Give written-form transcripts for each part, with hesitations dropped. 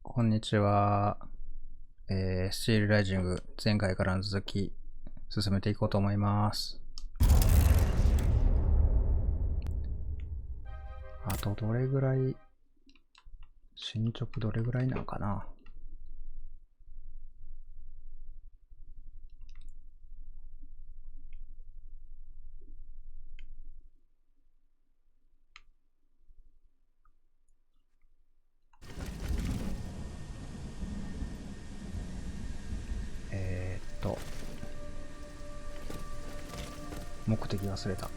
こんにちは。スチールライジング前回からの続き進めていこうと思います。あとどれぐらい進捗どれぐらいなのかな。目的忘れた。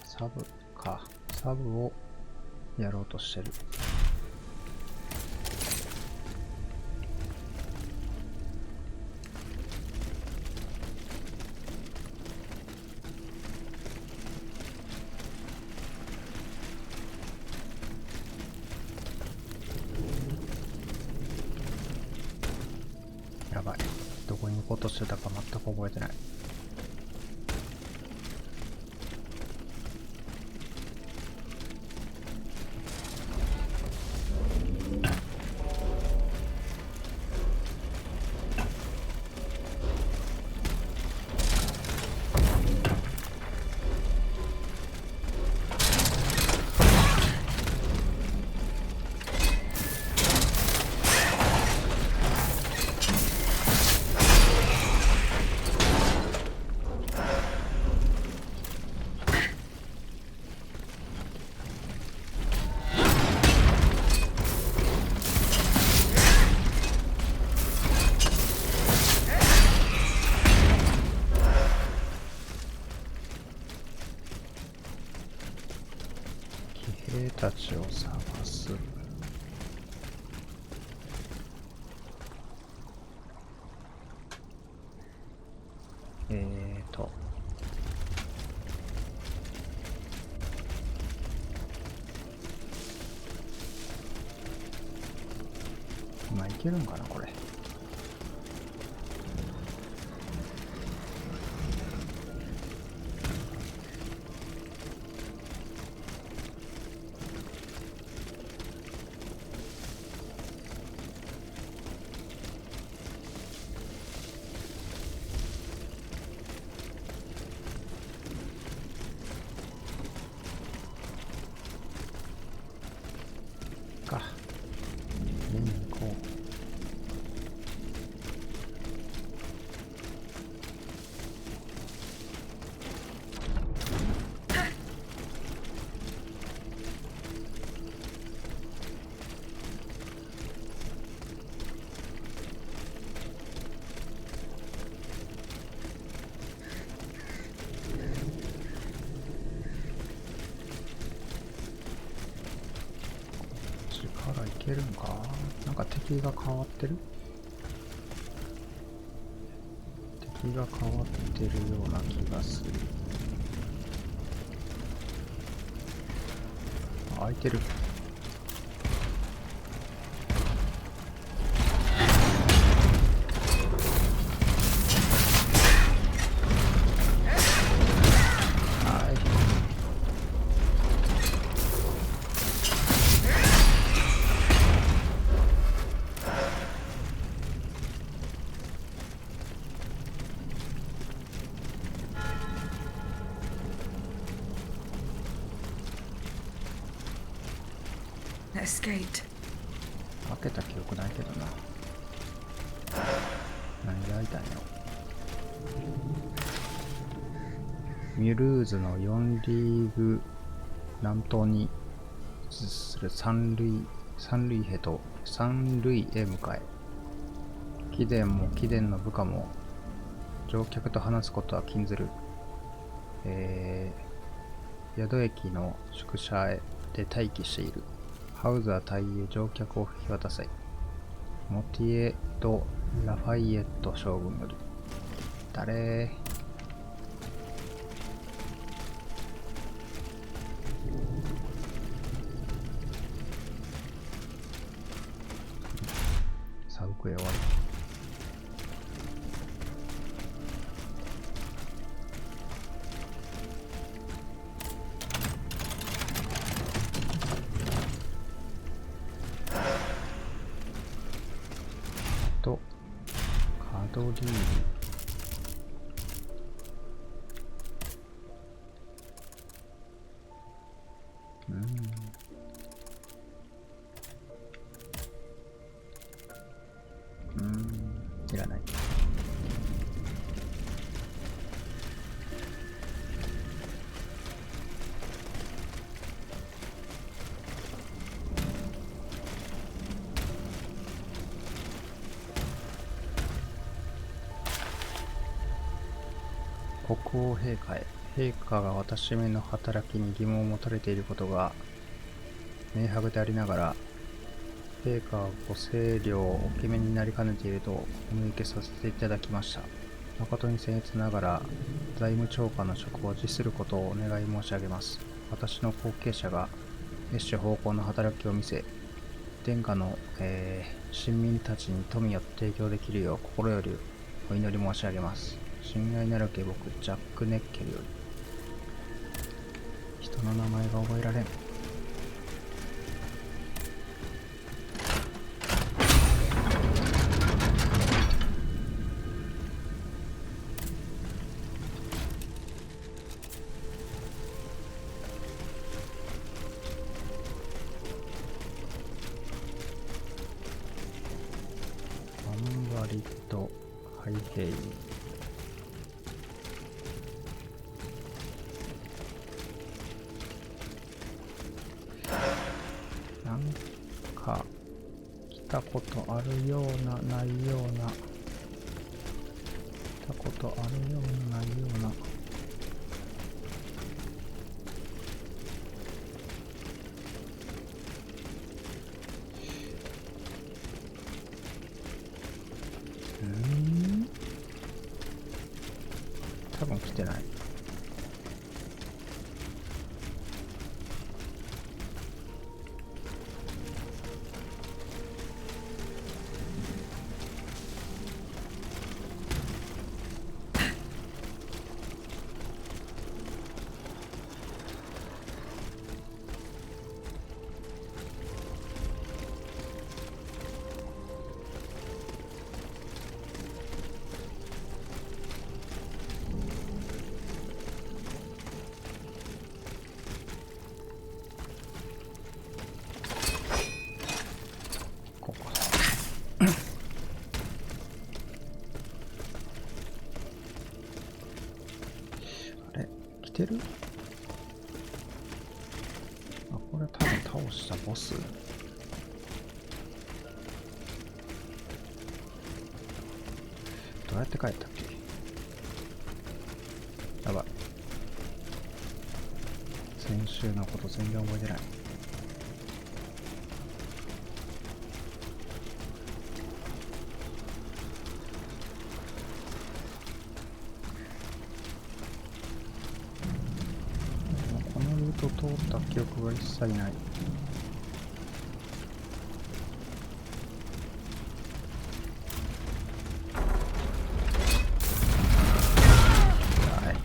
サブか。サブをやろうとしてる。やばい。どこに行こうとしてたか全く覚えてない。兵たちを探す。今いけるんかなこれ。か。見に行こう。からいけるんか。なんか敵が変わってる。敵が変わってるような気がする。あ、開いてる。Escaped. 開けた記憶ないけどな。何で開いたんやろ。ミュルーズの4リーグ南東に位置する三塁へ向かえ。貴殿も貴殿の部下も乗客と話すことは禁ずる。宿駅の宿舎へで待機している。ハウザー隊へ乗客を引き渡せ。モティエ・ド・ラファイエット将軍より。誰奥へ終わり。とカドリール。いらない。国王陛下へ。陛下が私めの働きに疑問を持たれていることが明白でありながら、陛下はご清涼をお決めになりかねているとお見受けさせていただきました。誠に僭越ながら財務長官の職を辞することをお願い申し上げます。私の後継者が越種方向の働きを見せ、殿下の、臣民たちに富を提供できるよう心よりお祈り申し上げます。親愛なる下僕ジャック・ネッケルより。人の名前が覚えられん。アンバリッド・ハイヘイ。なんか来たことあるようなないような、来たことあるようなないような。多分来てない。来てる？あ、これ多分倒したボス。どうやって帰ったっけ？やばい。先週のこと全然覚えてない。通った記憶が一切ない。はい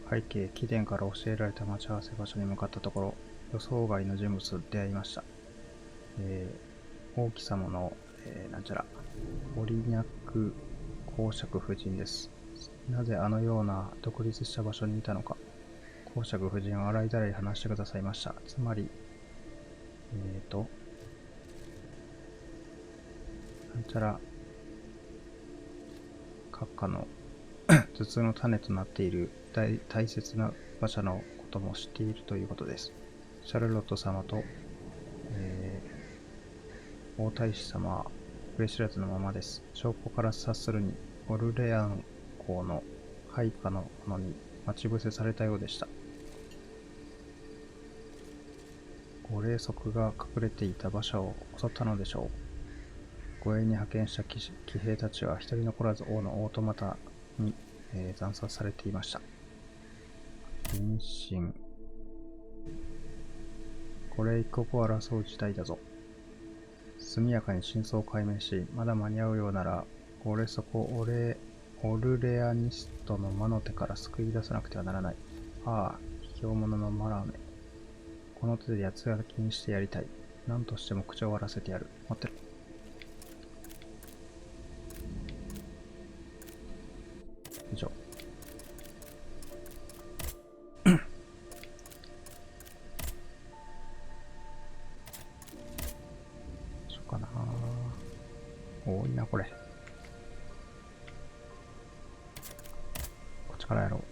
背景、貴殿から教えられた待ち合わせ場所に向かったところ、予想外の人物と出会いました。王妃様の、なんちゃらオリニャック公爵夫人です。なぜあのような独立した場所にいたのか。公爵夫人は洗いざらい話してくださいました。つまり、なんちゃら、閣下の頭痛の種となっている大切な馬車のことも知っているということです。シャルロット様と、王太子様は触れ知らずのままです。証拠から察するに、オルレアン公の配下の者に待ち伏せされたようでした。ご霊則が隠れていた馬車を襲ったのでしょう。護衛に派遣した騎兵たちは一人残らず王のオートマタに、惨殺されていました。妊娠。これ一刻を争う事態だぞ。速やかに真相を解明し、まだ間に合うようなら、オルレアニストの魔の手から救い出さなくてはならない。ああ、卑怯者のマラーメ。この手で八つ焼きにしてやりたい。何としても口を割らせてやる。待ってる。以上。そうかな。多いな、これ。こっちからやろう。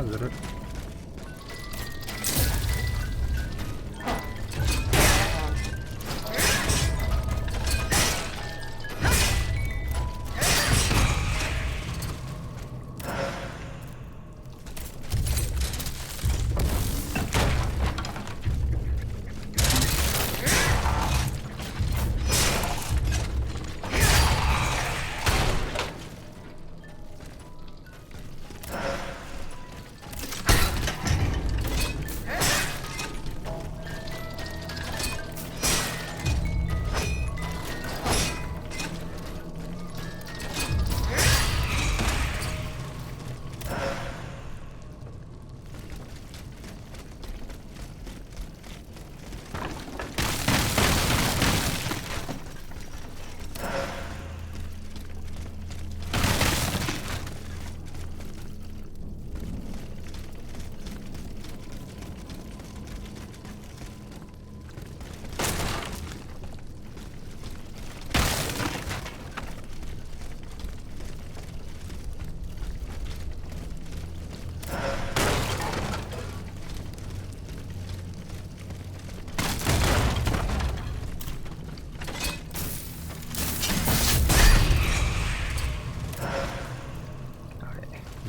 ずる。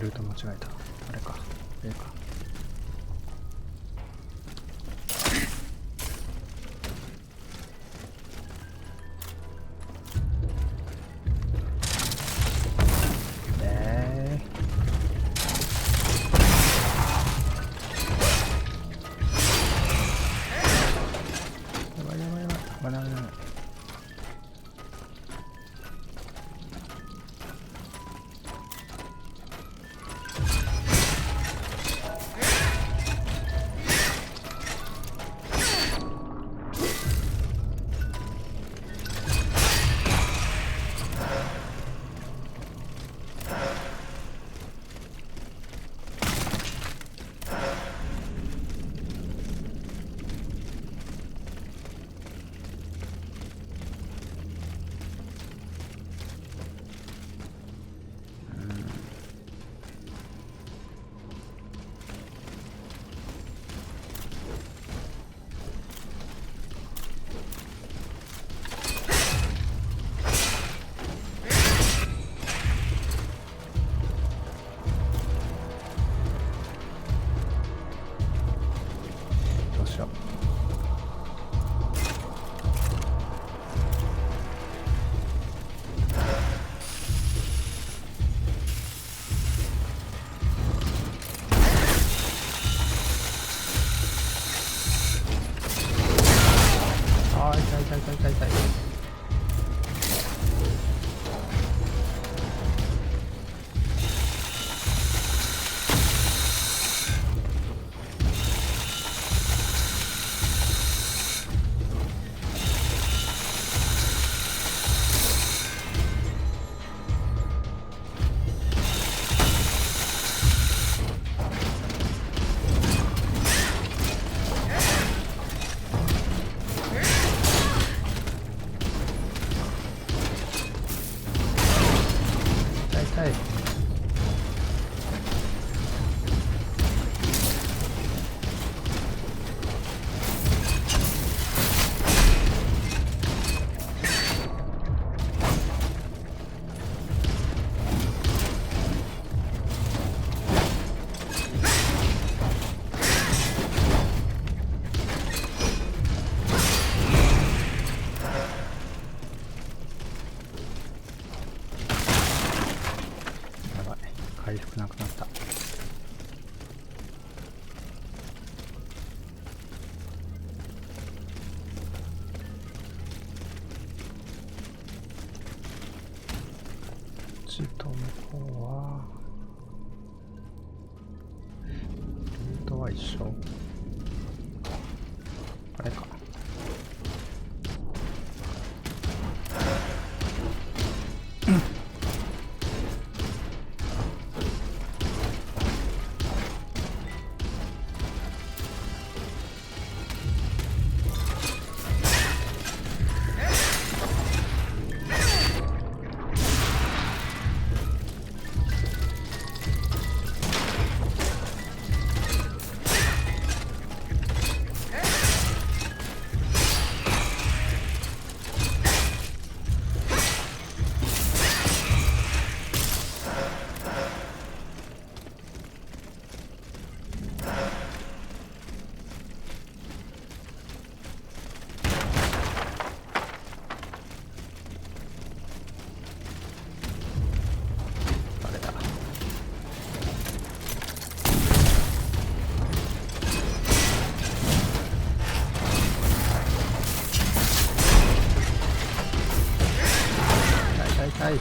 ルート間違えた。あれか、Aか。回復なくなった。ちと向こうはルートは一緒。あれか。はい。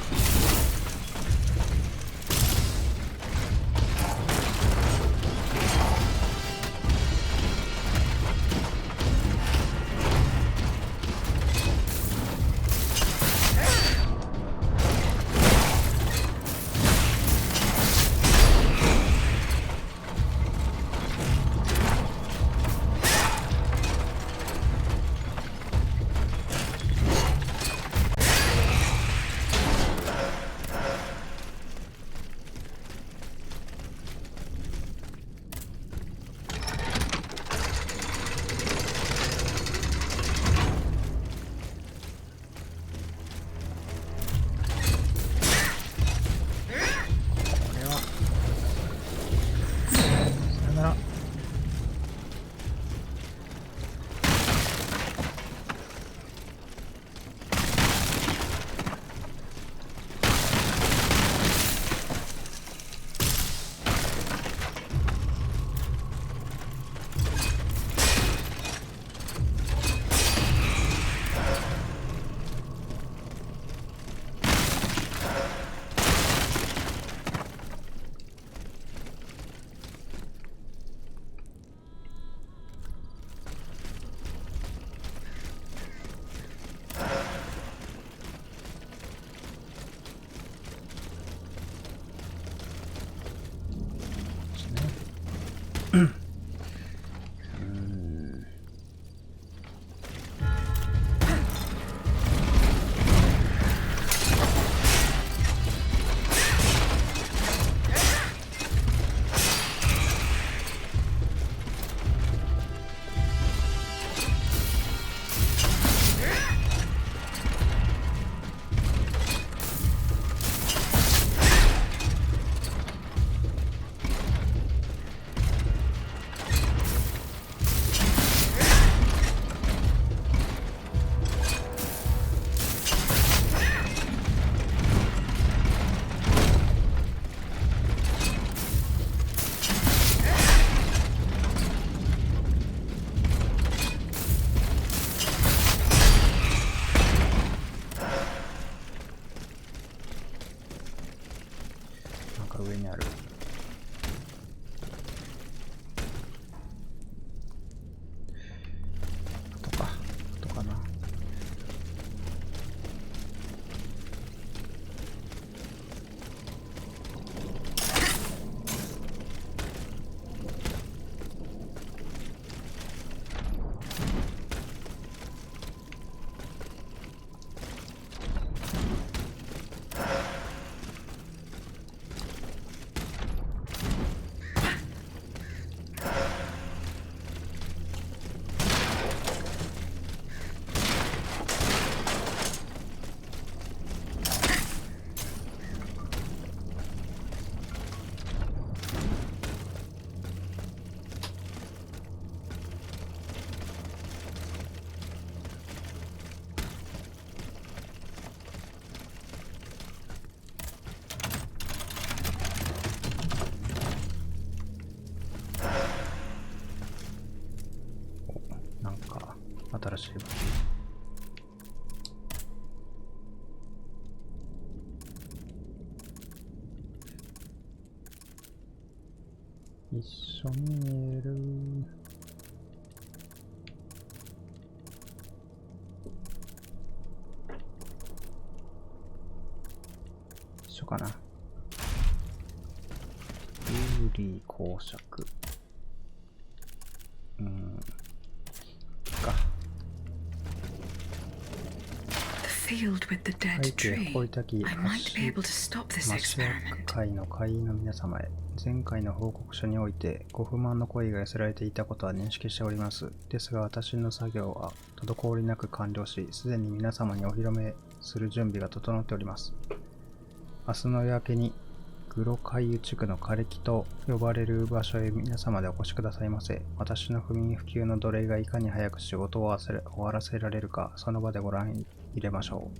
にある。あとかな。新しい武器。一緒に見える。一緒かな。有利公爵。か。Field with the dead 背景 tree. 誇りたき I might be able to stop this マシアッ experiment. ク会の会員の皆様へ、前回の報告書においてご不満の声が寄せられていたことは認識しております。ですが私の作業は滞りなく完了し、すでに皆様にお披露目する準備が整っております。明日の夜明けにグロ海油地区の枯れ木と呼ばれる場所へ皆様でお越しくださいませ。私の不眠不休の奴隷がいかに早く仕事を終わらせられるか、その場でご覧に入れましょ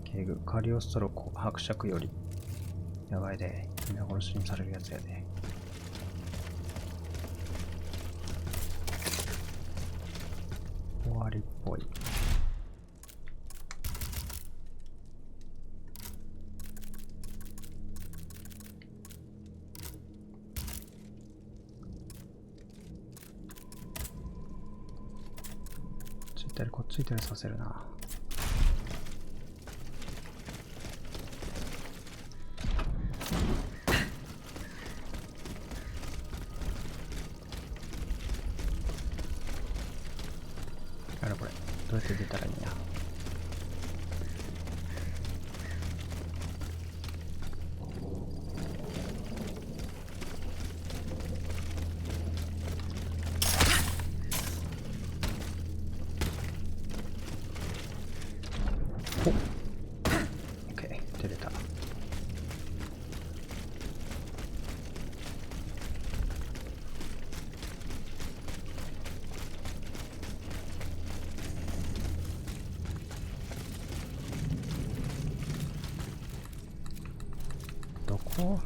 う。警具、カリオストロ伯爵より。やばいで、皆殺しにされるやつやで。終わりっぽい。こっち行ったりさせるな。あれこれ、どうやって出たらいいんや。どこ？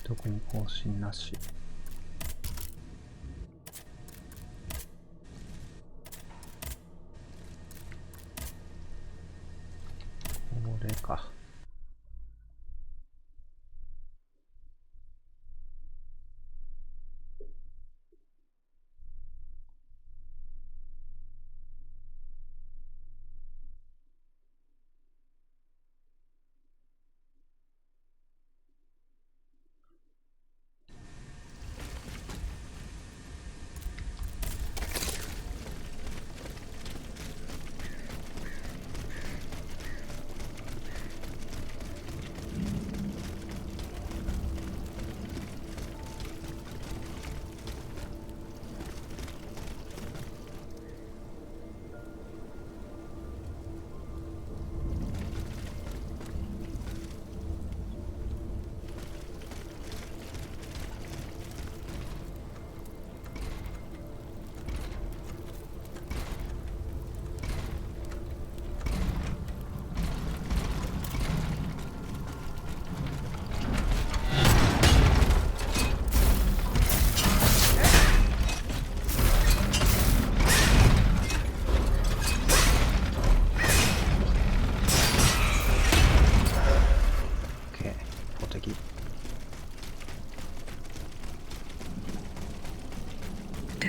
特に更新なし。これか。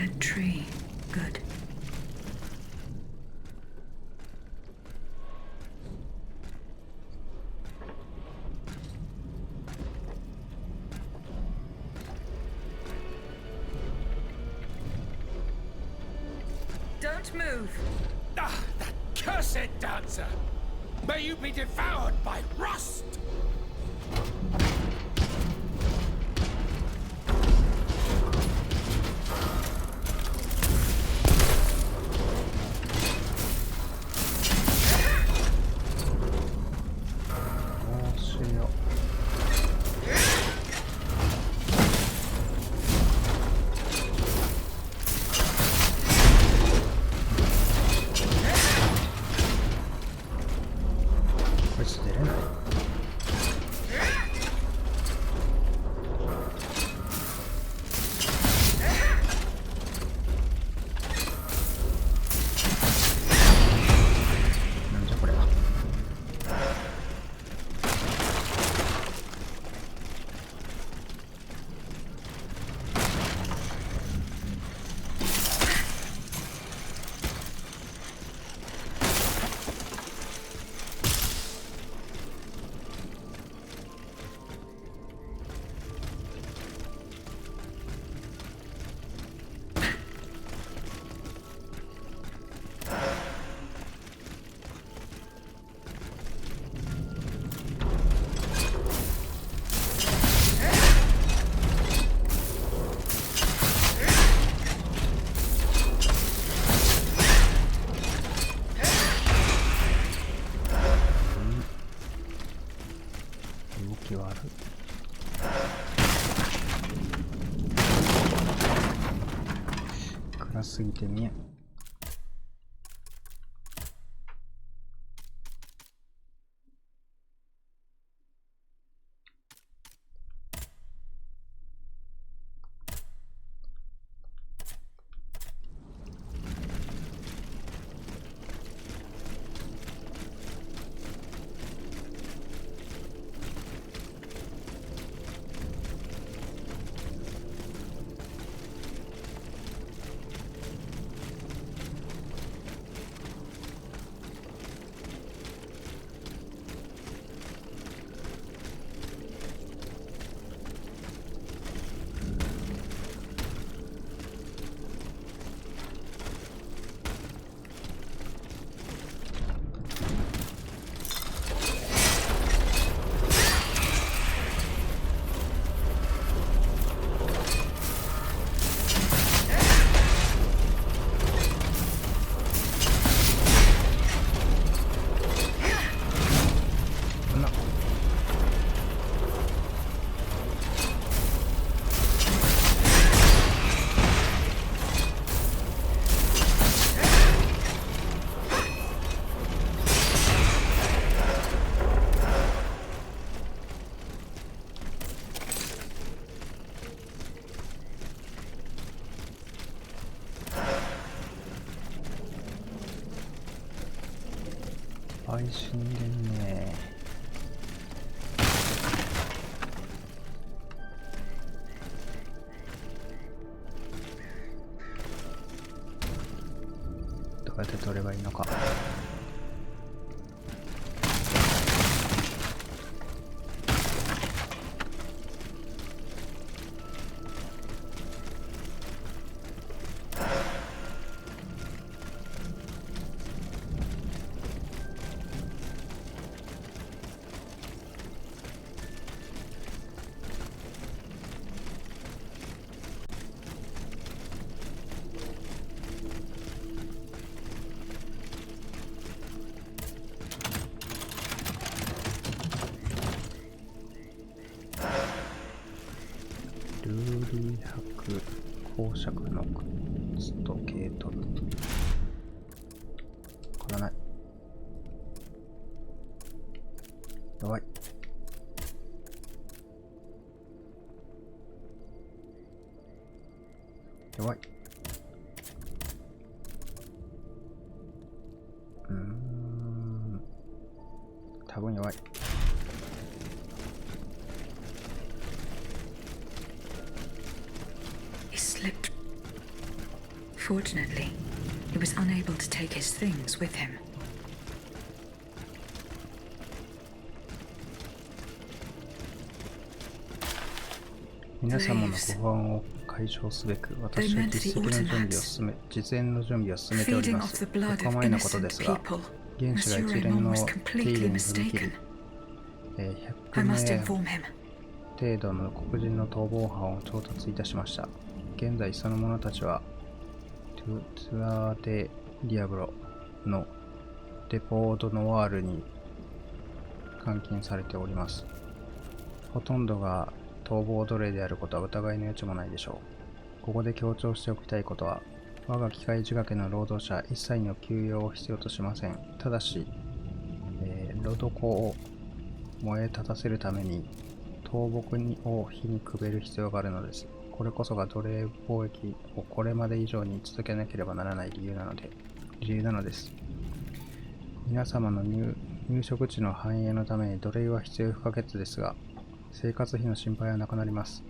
dead tree. Good. Don't move. Ah, that cursed dancer! May you be devoured by rust!暗すぎて見えん。死んでんね。どうやって取ればいいのか。ルーリー箔公爵の靴と軽トル。わからない。弱い。弱い。多分弱い。He slipped. Fortunately, he was unable to take his things with him. 皆様のご不安を解消すべく、私は実前の準備を進めております。4日前のことですが、原子が一連の手入れに踏み切り、100名程度の黒人の逃亡犯を調達いたしました。現在その者たちはトゥアーデ・ディアブロのデポードノワールに監禁されております。ほとんどが逃亡奴隷であることは疑いの余地もないでしょう。ここで強調しておきたいことは、我が機械仕掛けの労働者一切の休養を必要としません。ただし、ロドコを燃え立たせるために倒木を火にくべる必要があるのです。これこそが奴隷貿易をこれまで以上に続けなければならない理由なのです。皆様の入植地の繁栄のために奴隷は必要不可欠ですが、生活費の心配はなくなります。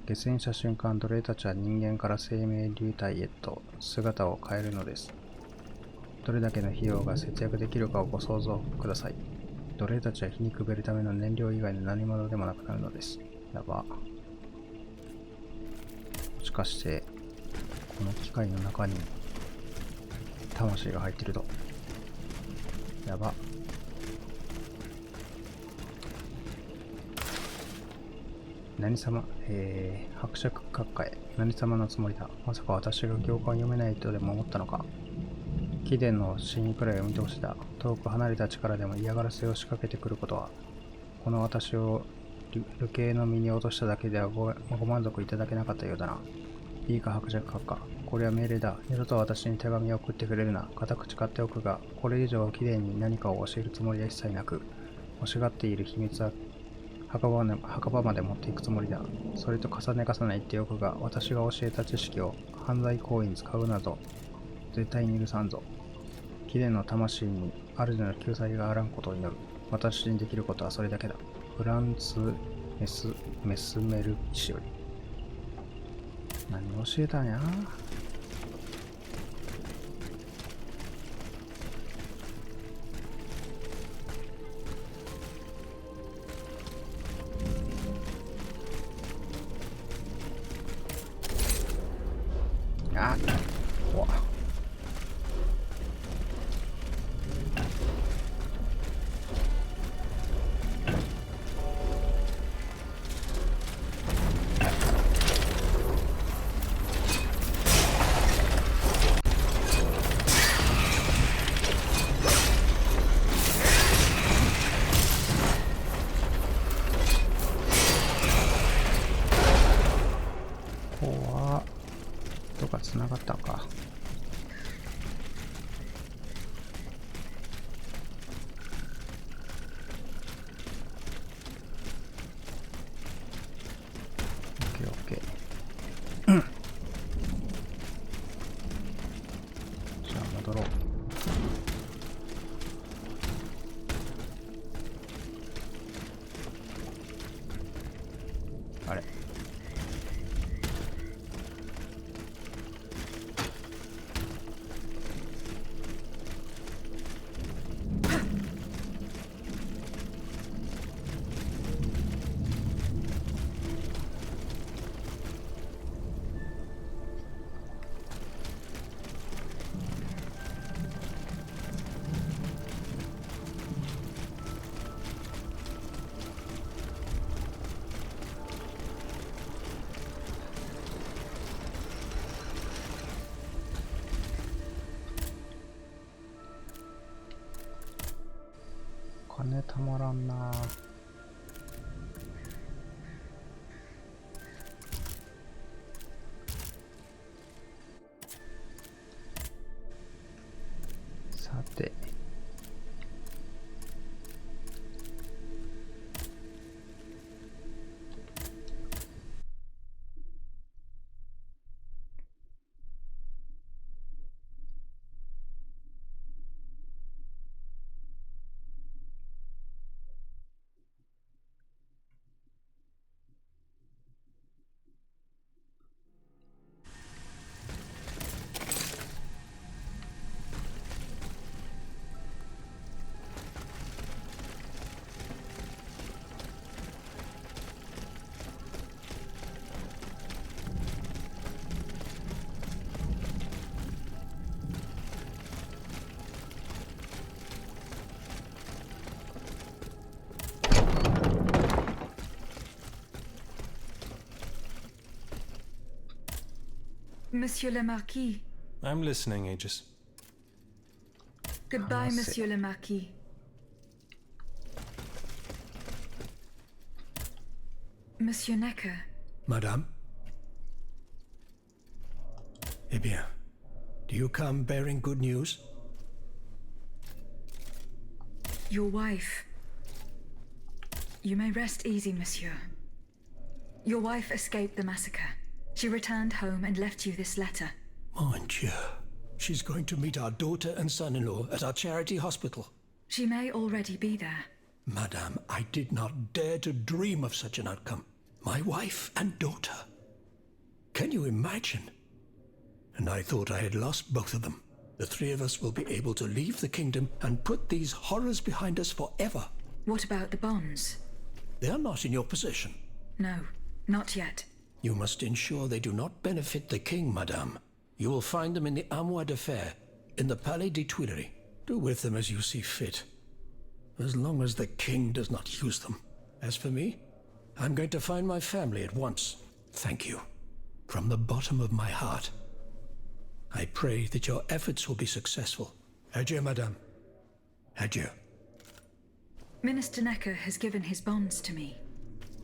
下船した瞬間、奴隷たちは人間から生命流体へと姿を変えるのです。どれだけの費用が節約できるかをご想像ください。奴隷たちは火にくべるための燃料以外の何物でもなくなるのです。やば。もしかして、この機械の中に魂が入ってると。やば。何様、伯爵閣下へ。何様のつもりだ。まさか私が行間を読めないとでも思ったのか。貴殿の真意くらいを見てほしいだ。遠く離れた力でも嫌がらせを仕掛けてくることは、この私を流刑の身に落としただけではご満足いただけなかったようだな。いいか、伯爵閣下。これは命令だ。二度と私に手紙を送ってくれるな。固く誓っておくが、これ以上貴殿に何かを教えるつもりは一切なく、欲しがっている秘密は墓場まで持っていくつもりだ。それと重ね言っておくが、私が教えた知識を犯罪行為に使うなど、絶対に許さんぞ。貴殿の魂に主の救済があらんことを祈る。私にできることはそれだけだ。フランツ・メスメル氏より。何を教えたんや。あっ、怖っ。怖っ。どっか繋がったのか。オッケー。じゃあ戻ろう。あれ。金たまらんな。さて、Monsieur le Marquis. I'm listening, Aegis. Goodbye, That's it. Monsieur le Marquis. Monsieur Necker. Madame? Eh bien, do you come bearing good news? Your wife. You may rest easy, monsieur. Your wife escaped the massacre. She returned home and left you this letter. Mon Dieu. She's going to meet our daughter and son-in-law at our charity hospital. She may already be there. Madame, I did not dare to dream of such an outcome. My wife and daughter. Can you imagine? And I thought I had lost both of them. The three of us will be able to leave the kingdom and put these horrors behind us forever. What about the bonds? They are not in your possession. No, not yet. You must ensure they do not benefit the king, madame. You will find them in the Armoire de Fer, in the Palais des Tuileries. Do with them as you see fit, as long as the king does not use them. As for me, I'm going to find my family at once. Thank you. From the bottom of my heart. I pray that your efforts will be successful. Adieu, madame. Adieu. Minister Necker has given his bonds to me.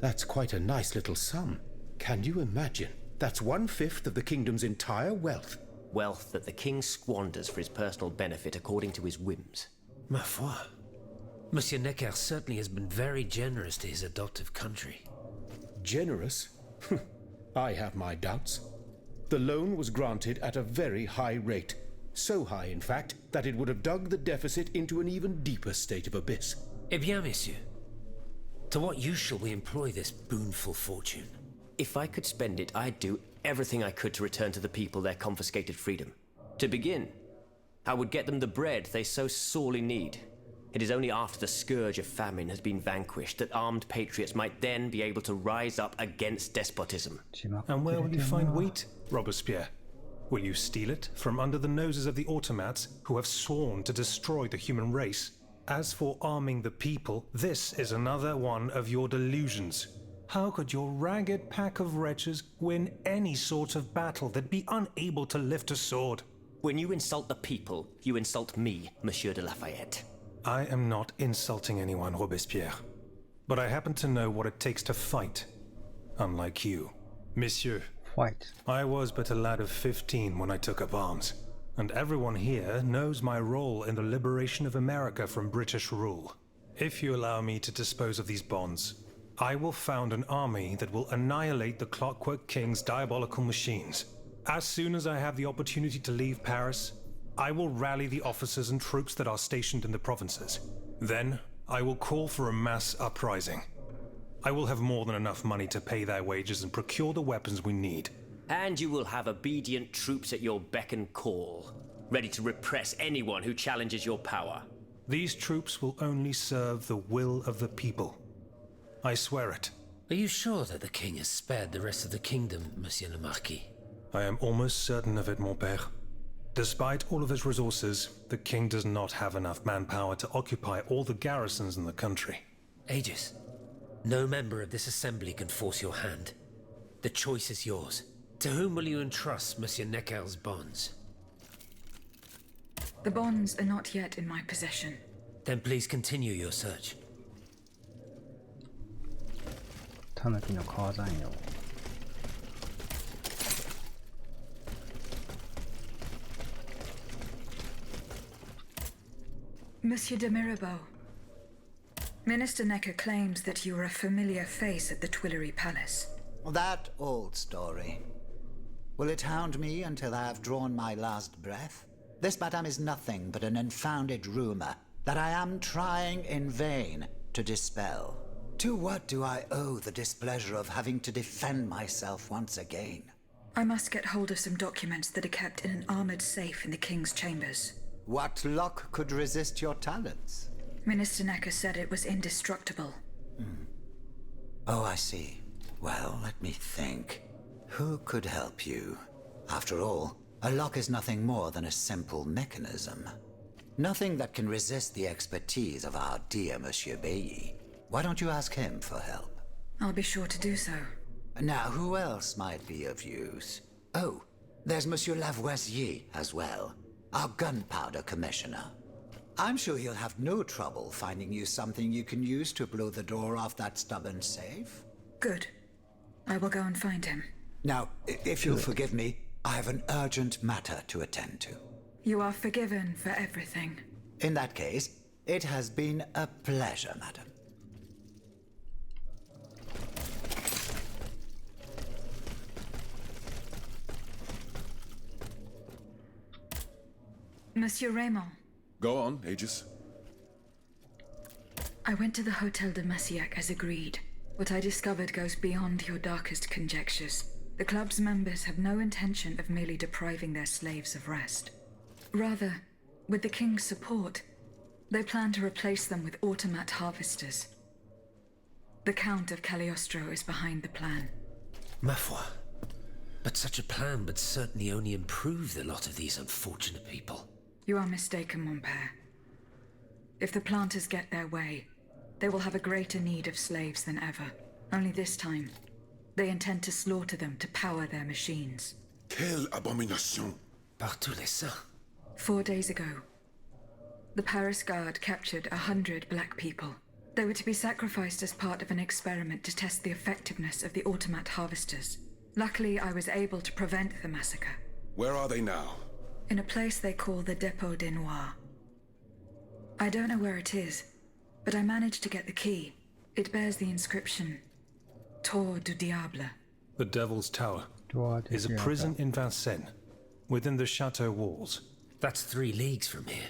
That's quite a nice little sum. Can you imagine? That's 1/5 of the kingdom's entire wealth. Wealth that the king squanders for his personal benefit according to his whims. Ma foi. Monsieur Necker certainly has been very generous to his adoptive country. Generous? I have my doubts. The loan was granted at a very high rate. So high, in fact, that it would have dug the deficit into an even deeper state of abyss. Eh bien, monsieur. To what use shall we employ this boonful fortune? If I could spend it, I'd do everything I could to return to the people their confiscated freedom. To begin, I would get them the bread they so sorely need. It is only after the scourge of famine has been vanquished that armed patriots might then be able to rise up against despotism. And where will you find wheat, Robespierre? Will you steal it from under the noses of the automats who have sworn to destroy the human race? As for arming the people, this is another one of your delusions. How could your ragged pack of wretches win any sort of battle that'd be unable to lift a sword? When you insult the people, you insult me, Monsieur de Lafayette. I am not insulting anyone, Robespierre. But I happen to know what it takes to fight. Unlike you. Monsieur, Fight. I was but a lad of 15 when I took up arms. And everyone here knows my role in the liberation of America from British rule. If you allow me to dispose of these bonds, I will found an army that will annihilate the Clockwork King's diabolical machines. As soon as I have the opportunity to leave Paris, I will rally the officers and troops that are stationed in the provinces. Then, I will call for a mass uprising. I will have more than enough money to pay their wages and procure the weapons we need. And you will have obedient troops at your beck and call, ready to repress anyone who challenges your power. These troops will only serve the will of the people. I swear it. Are you sure that the king has spared the rest of the kingdom, Monsieur le Marquis? I am almost certain of it, mon père. Despite all of his resources, the king does not have enough manpower to occupy all the garrisons in the country. Aegis, no member of this assembly can force your hand. The choice is yours. To whom will you entrust Monsieur Necker's bonds? The bonds are not yet in my possession. Then please continue your search. タヌキの川山用。Monsieur de Mirabeau. Minister Necker claims that you are a familiar face at the Tuileries Palace. That old story. Will it hound me until I have drawn my last breath? This, madame, is nothing but an unfounded rumor that I am trying in vain to dispel. To what do I owe the displeasure of having to defend myself once again? I must get hold of some documents that are kept in an armored safe in the king's chambers. What luck could resist your talents? Minister Necker said it was indestructible. Oh, I see. Well, let me think. Who could help you? After all, a lock is nothing more than a simple mechanism. Nothing that can resist the expertise of our dear Monsieur Bailly. Why don't you ask him for help? I'll be sure to do so. Now, who else might be of use? Oh, There's Monsieur Lavoisier as well, our gunpowder commissioner. I'm sure he'll have no trouble finding you something you can use to blow the door off that stubborn safe. Good. I will go and find him. Now, if you'll forgive me, I have an urgent matter to attend to. You are forgiven for everything. In that case, it has been a pleasure, madam. Monsieur Raymond, Go on, Aegis. I went to the Hotel de Massiac as agreed. What I discovered goes beyond your darkest conjectures. The club's members have no intention of merely depriving their slaves of rest. Rather, with the king's support, they plan to replace them with automat harvesters. The Count of Cagliostro is behind the plan. Ma foi. But such a plan would certainly only improve the lot of these unfortunate people. You are mistaken, mon père. If the planters get their way, they will have a greater need of slaves than ever. Only this time, they intend to slaughter them to power their machines. Quelle abomination! Par tous les saints. 4 days ago, the Paris Guard captured 100 black people. They were to be sacrificed as part of an experiment to test the effectiveness of the automat harvesters. Luckily, I was able to prevent the massacre. Where are they now? In a place they call the Dépôt des Noirs. I don't know where it is, but I managed to get the key. It bears the inscription, Tour du Diable. The Devil's Tower is a prison in Vincennes, within the chateau walls. That's 3 leagues from here.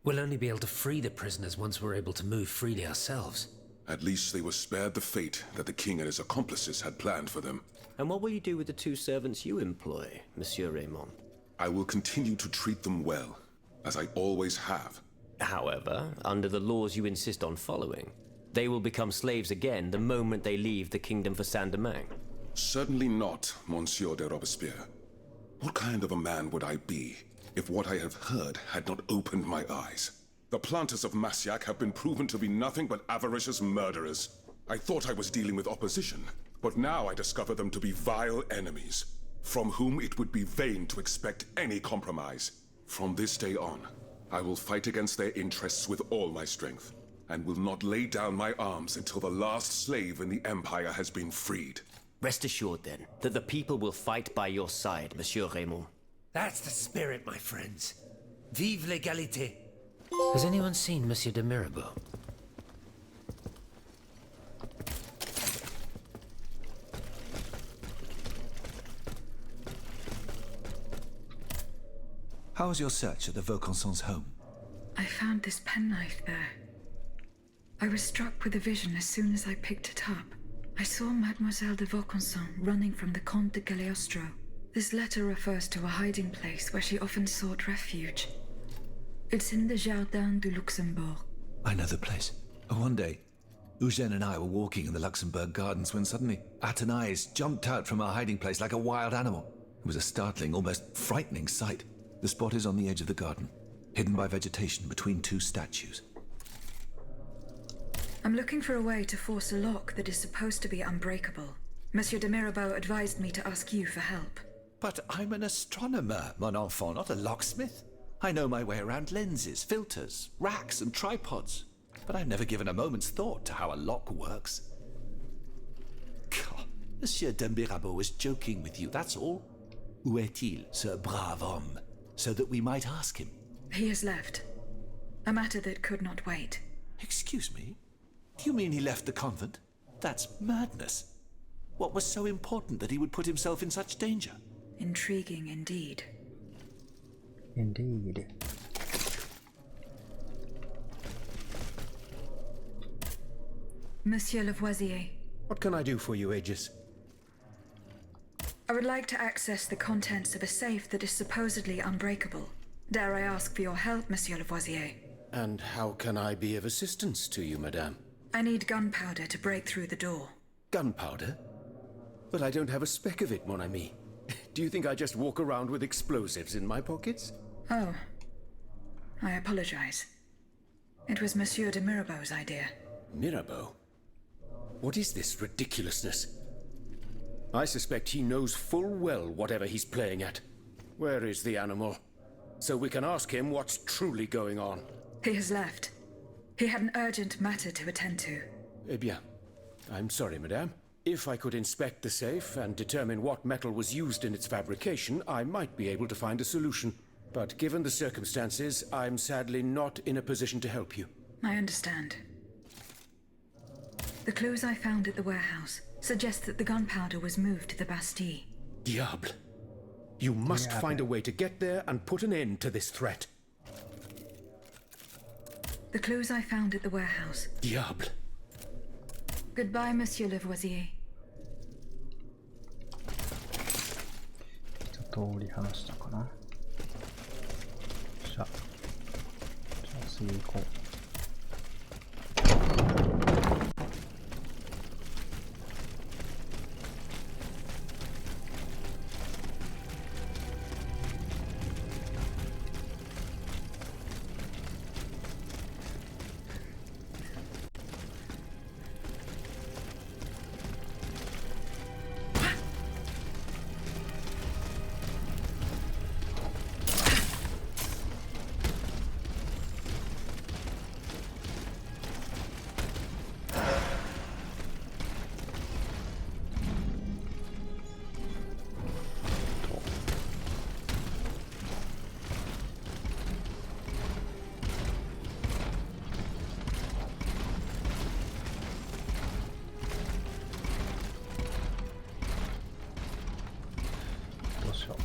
We'll only be able to free the prisoners once we're able to move freely ourselves. At least they were spared the fate that the king and his accomplices had planned for them. And what will you do with the 2 servants you employ, Monsieur Raymond? I will continue to treat them well, as I always have. However, under the laws you insist on following, they will become slaves again the moment they leave the kingdom for Saint-Domingue. Certainly not, Monsieur de Robespierre. What kind of a man would I be if what I have heard had not opened my eyes? The planters of Massiac have been proven to be nothing but avaricious murderers. I thought I was dealing with opposition, but now I discover them to be vile enemies, from whom it would be vain to expect any compromise. From this day on, I will fight against their interests with all my strength, and will not lay down my arms until the last slave in the Empire has been freed. Rest assured, then, that the people will fight by your side, Monsieur Raymond. That's the spirit, my friends. Vive l'égalité. Has anyone seen Monsieur de Mirabeau? How was your search at the Vaucansons' home? I found this penknife there. I was struck with a vision as soon as I picked it up. I saw Mademoiselle de Vaucanson running from the Comte de Cagliostro. This letter refers to a hiding place where she often sought refuge. It's in the Jardin du Luxembourg. I know the place. One day, Eugène and I were walking in the Luxembourg gardens when suddenly Athénaïs jumped out from our hiding place like a wild animal. It was a startling, almost frightening sight. The spot is on the edge of the garden, hidden by vegetation between 2 statues. I'm looking for a way to force a lock that is supposed to be unbreakable. Monsieur de Mirabeau advised me to ask you for help. But I'm an astronomer, mon enfant, not a locksmith. I know my way around lenses, filters, racks, and tripods. But I've never given a moment's thought to how a lock works. God, Monsieur de Mirabeau was joking with you, that's all. Où est-il, ce brave homme? So that we might ask him. He has left. A matter that could not wait. Excuse me? Do you mean he left the convent? That's madness. What was so important that he would put himself in such danger? Intriguing indeed. Indeed. Monsieur Lavoisier, What can I do for you, Aegis? I would like to access the contents of a safe that is supposedly unbreakable. Dare I ask for your help, Monsieur Lavoisier? And how can I be of assistance to you, madame? I need gunpowder to break through the door. Gunpowder? But I don't have a speck of it, mon ami. Do you think I just walk around with explosives in my pockets? Oh. I apologize. It was Monsieur de Mirabeau's idea. Mirabeau? What is this ridiculousness? I suspect he knows full well whatever he's playing at. Where is the animal? So we can ask him what's truly going on. He has left. He had an urgent matter to attend to. Eh bien, I'm sorry, madame. If I could inspect the safe and determine what metal was used in its fabrication, I might be able to find a solution. But given the circumstances, I'm sadly not in a position to help you. I understand. The clues I found at the warehouse suggest that the gunpowder was moved to the Bastille. Diable. You must find a way to get there and put an end to this threat. The clues I found at the warehouse. Diable. Goodbye, Monsieur Lavoisier. 一通り話したかな。よっしゃ。じゃあ次行こう。どうしよう。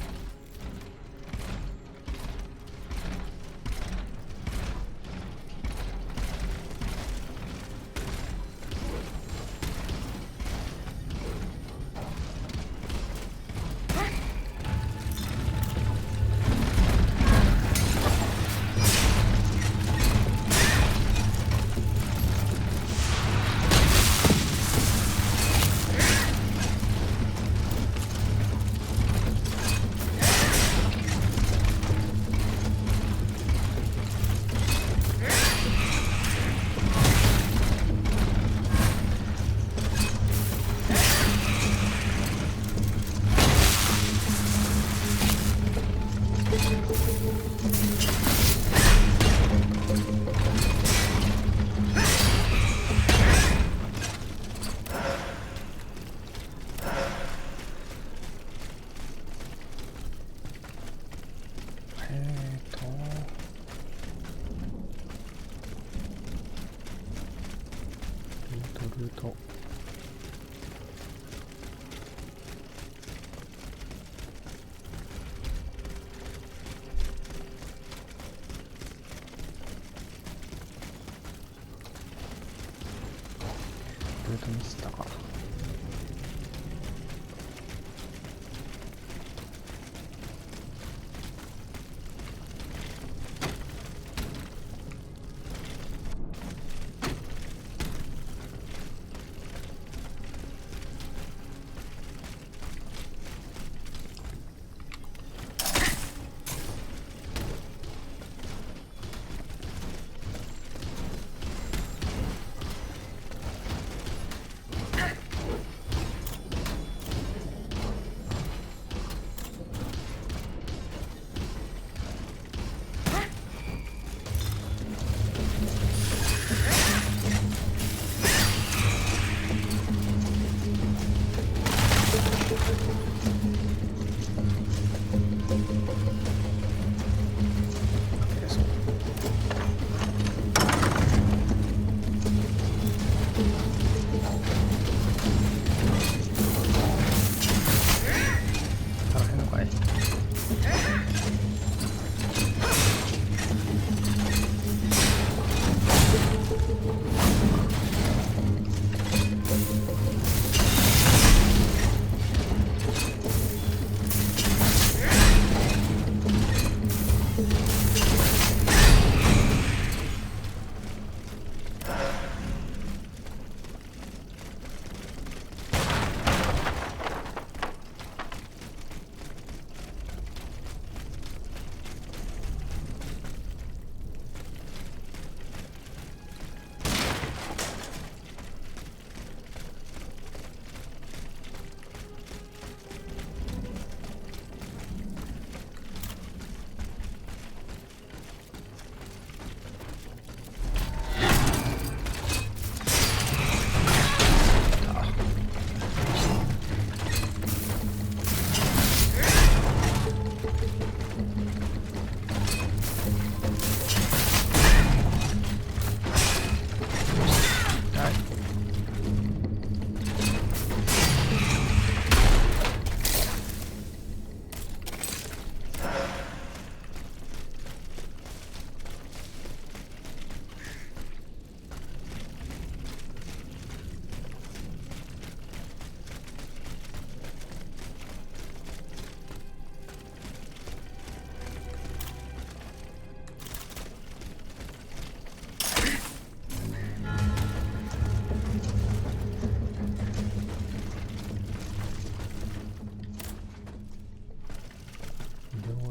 ルートミスったか。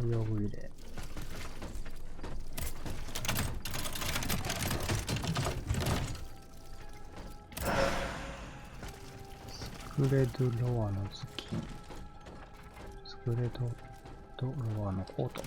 用具入れ。スクレドロアの頭巾。スクレドロアのコート。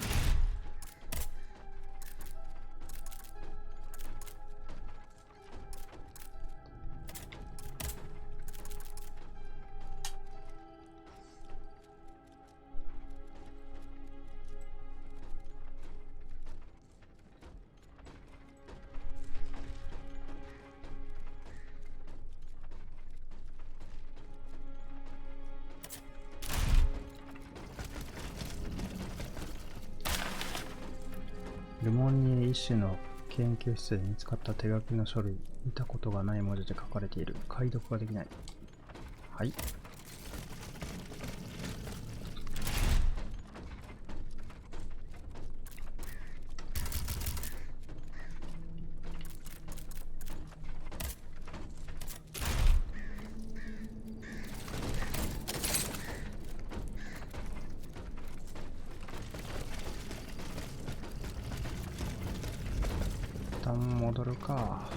ルモニエ医師の研究室で見つかった手書きの書類。見たことがない文字で書かれている。解読ができない。はい。一旦戻るか。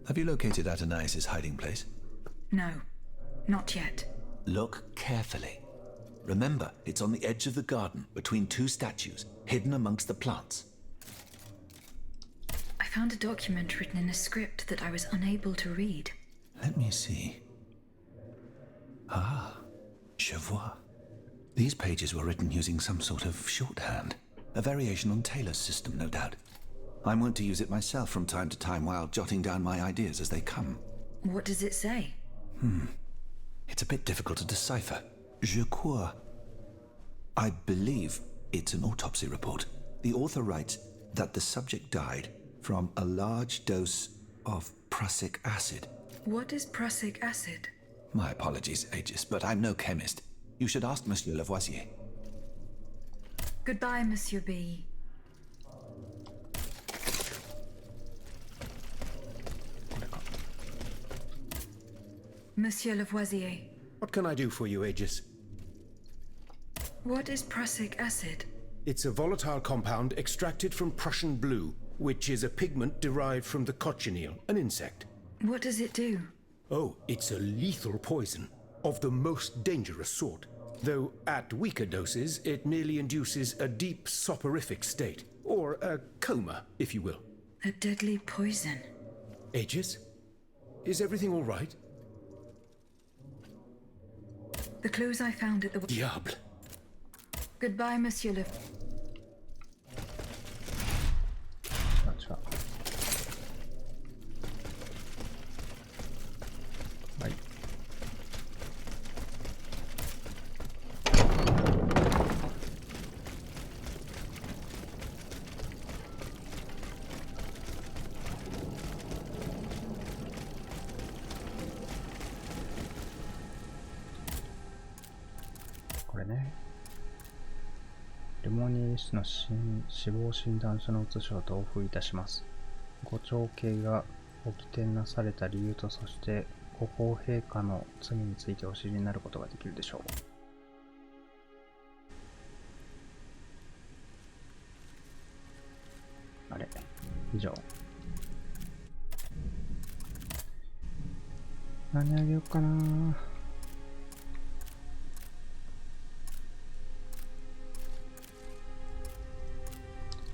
Have you located Atanais's hiding place? No, not yet. Look carefully. Remember, it's on the edge of the garden, between two statues, hidden amongst the plants. I found a document written in a script that I was unable to read. Let me see. Ah, je vois. These pages were written using some sort of shorthand. A variation on Taylor's system, no doubt. I'm wont to use it myself from time to time while jotting down my ideas as they come. What does it say? It's a bit difficult to decipher. Je crois. I believe it's an autopsy report. The author writes that the subject died from a large dose of prussic acid. What is prussic acid? My apologies, Aegis, but I'm no chemist. You should ask Monsieur Lavoisier. Goodbye, Monsieur B. Monsieur Lavoisier, What can I do for you, Aegis? what is prussic acid? It's a volatile compound extracted from Prussian blue, which is a pigment derived from the cochineal, an insect. What does it do? Oh, it's a lethal poison, of the most dangerous sort. Though at weaker doses, it merely induces a deep soporific state, or a coma, if you will. A deadly poison. Aegis? Is everything all right? The clues I found at the... Diable! Goodbye, Monsieur Le... 違う。はい。これね。レモニー氏の死亡診断書の写しを同封いたします。ご長兄がご起点なされた理由と、そして国王陛下の罪についてお知りになることができるでしょう。あれ、以上。何あげようかな。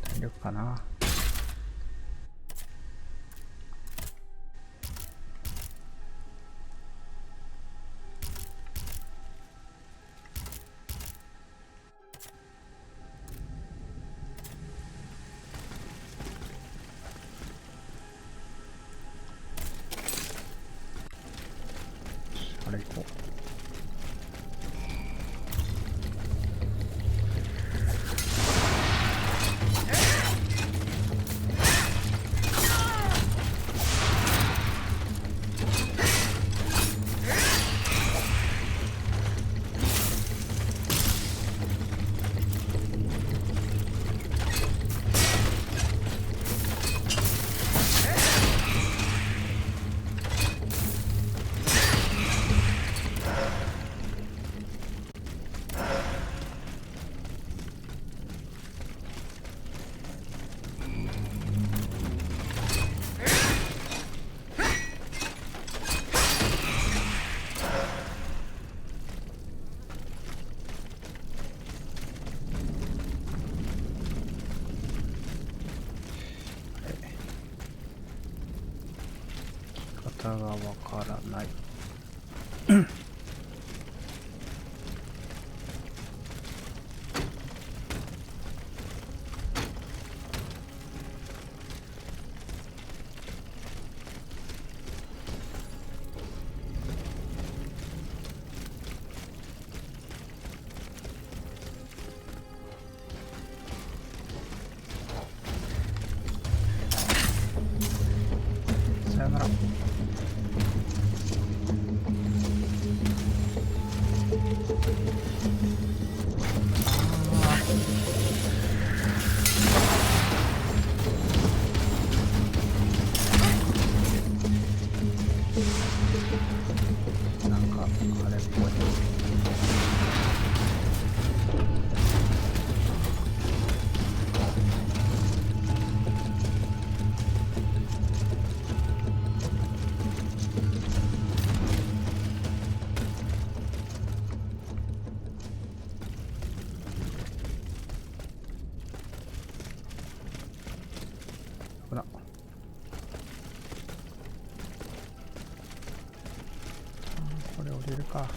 体力かな。あれ行こう。方がわからない。さよなら。なんかあれっぽい。ほら。これ降りるか。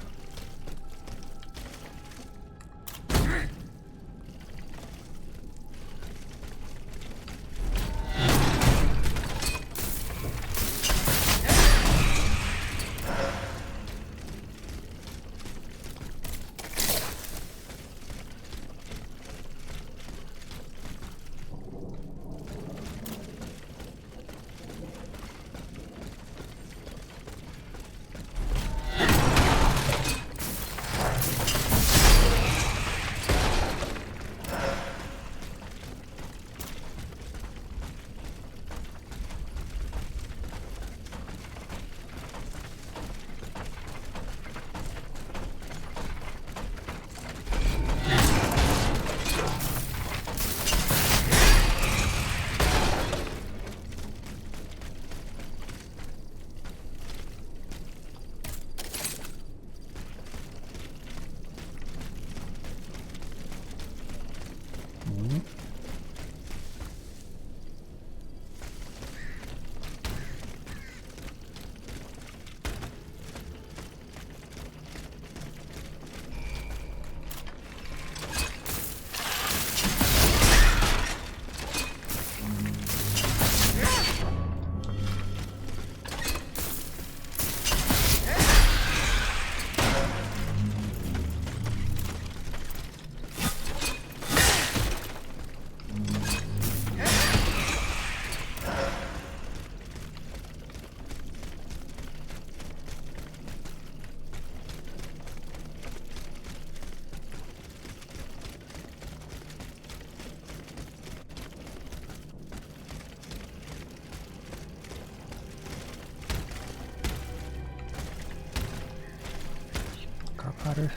る。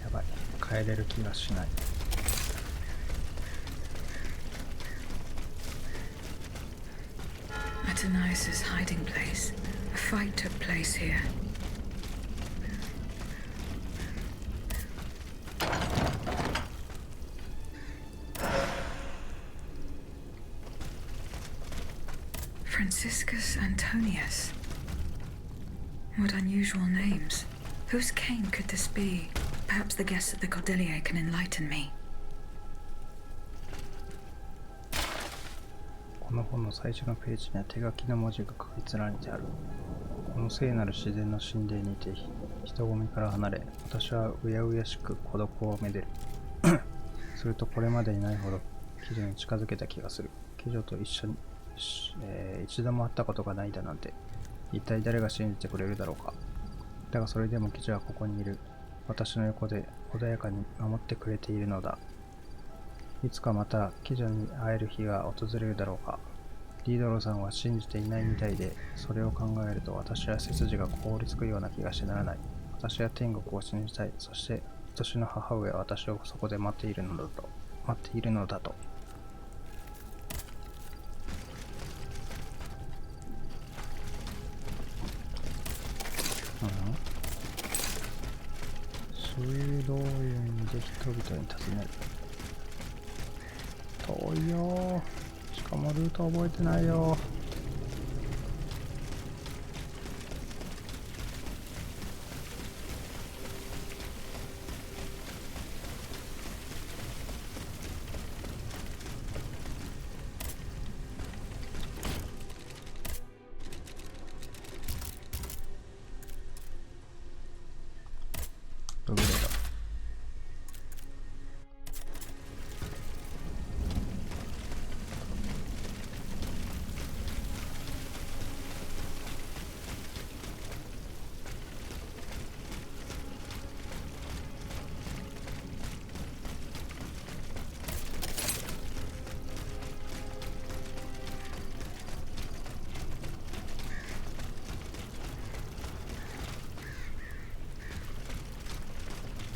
やばい、帰れる気がしない。Atanais's hiding place. A fight took place here. Franciscus Antonius. What unusual names. Whose king could this be? Perhaps the guests at the Cordelier can enlighten me. この本の最初のページには手書きの文字が書き連ねてある。この聖なる自然の神殿にて人混みから離れ、私はうやうやしく孤独をめでる。するとこれまでにないほど貴女に近づけた気がする。貴女と一度も会ったことがないだなんて、一体誰が信じてくれるだろうか。だがそれでも貴女はここにいる。私の横で穏やかに守ってくれているのだ。いつかまた貴女に会える日が訪れるだろうか。リードロさんは信じていないみたいで、それを考えると私は背筋が凍りつくような気がしてならない。私は天国を信じたい。そして愛しの母上は私をそこで待っているのだと。修道院で人々に尋ねる。遠いよ。しかもルート覚えてないよ。どれだ。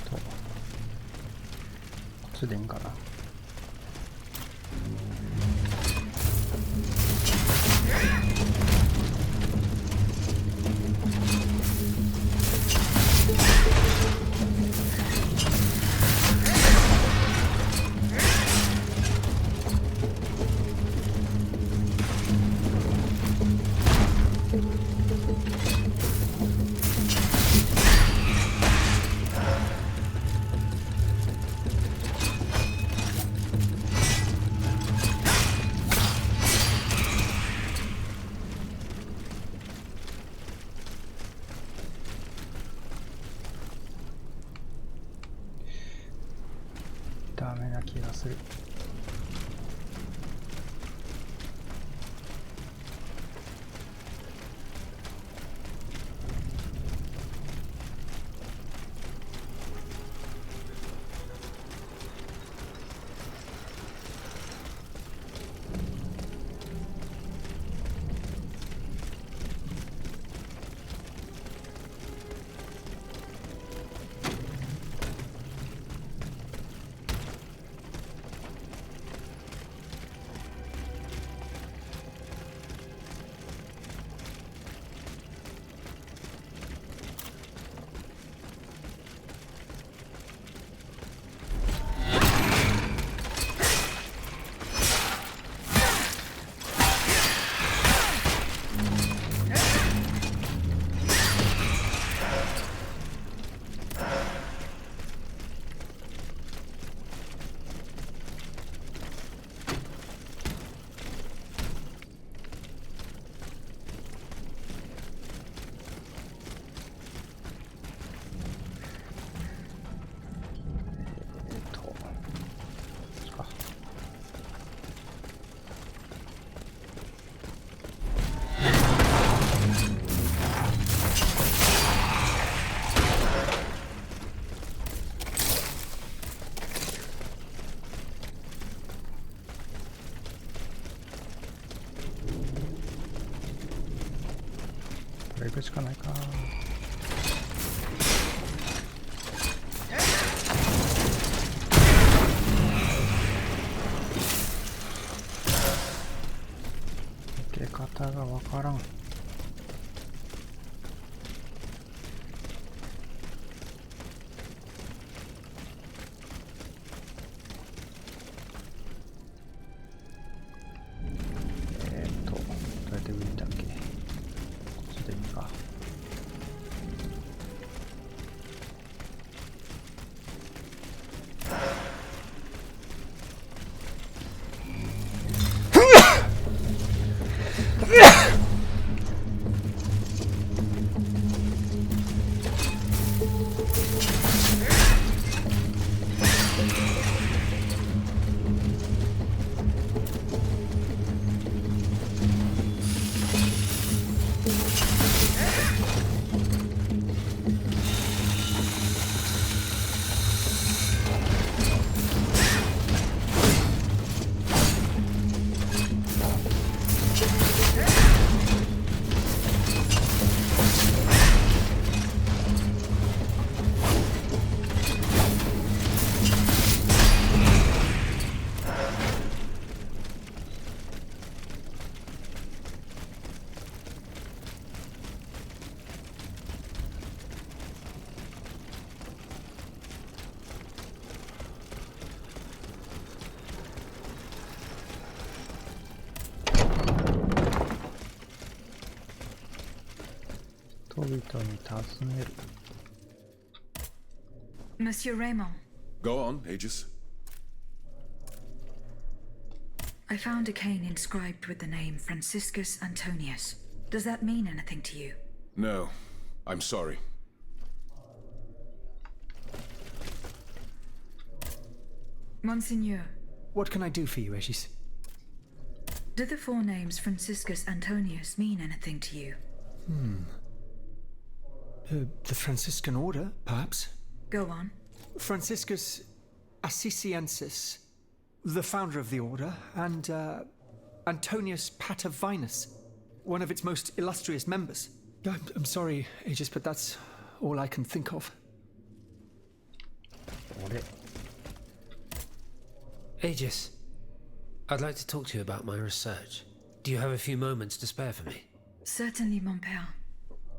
こっちでいいんかな。ダメな気がする。るしかないか。受け方がわからん。どうやって上にいたっけ。こっちでいいか。人々に尋ねる。 Monsieur Raymond, Go on, Aegis. I found a cane inscribed with the name Franciscus Antonius. Does that mean anything to you? No, I'm sorry. Monseigneur, What can I do for you, Aegis? do the four names Franciscus Antonius mean anything to you? The Franciscan order, perhaps? Go on. Franciscus Assisiensis, the founder of the order, and Antonius Patavinus, one of its most illustrious members. I'm sorry, Aegis, but that's all I can think of. Aegis, I'd like to talk to you about my research. Do you have a few moments to spare for me? Certainly, mon père.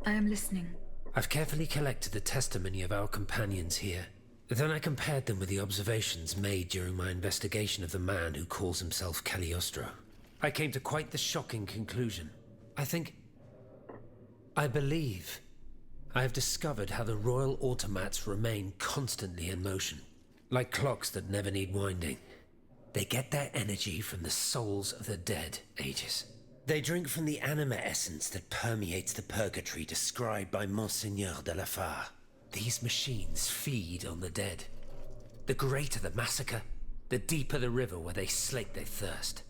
I am listening. I've carefully collected the testimony of our companions here. Then I compared them with the observations made during my investigation of the man who calls himself Cagliostro. I came to quite the shocking conclusion. I believe I have discovered how the royal automats remain constantly in motion, like clocks that never need winding. They get their energy from the souls of the dead, Aegis. They drink from the anima essence that permeates the purgatory described by Monseigneur de la Fare. These machines feed on the dead. The greater the massacre, the deeper the river where they slake their thirst.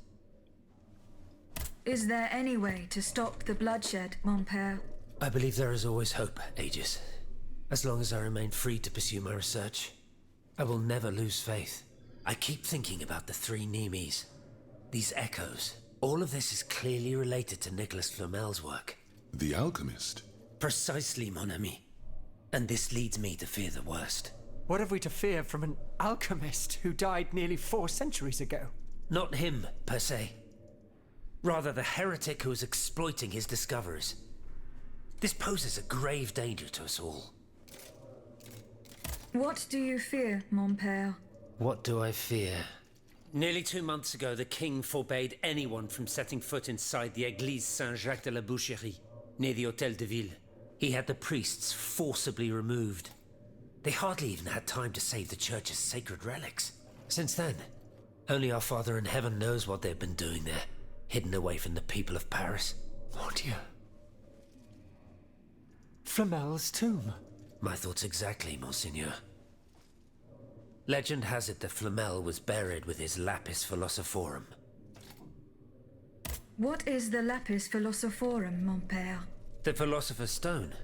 Is there any way to stop the bloodshed, mon père? I believe there is always hope, Aegis. As long as I remain free to pursue my research, I will never lose faith. I keep thinking about the three Nemes. These echoes. All of this is clearly related to Nicholas Flamel's work. The alchemist? Precisely, mon ami. And this leads me to fear the worst. What have we to fear from an alchemist who died nearly 4 centuries ago? Not him, per se. Rather, the heretic who is exploiting his discoveries. This poses a grave danger to us all. What do you fear, mon père? What do I fear? Nearly 2 months ago, the king forbade anyone from setting foot inside the Église Saint-Jacques de la Boucherie, near the Hôtel de Ville. He had the priests forcibly removed. They hardly even had time to save the church's sacred relics. Since then, only our Father in Heaven knows what they've been doing there, hidden away from the people of Paris. Oh dear. Flamel's tomb. My thoughts exactly, Monseigneur. Legend has it that Flamel was buried with his lapis philosophorum. What is the lapis philosophorum, mon père? The Philosopher's Stone.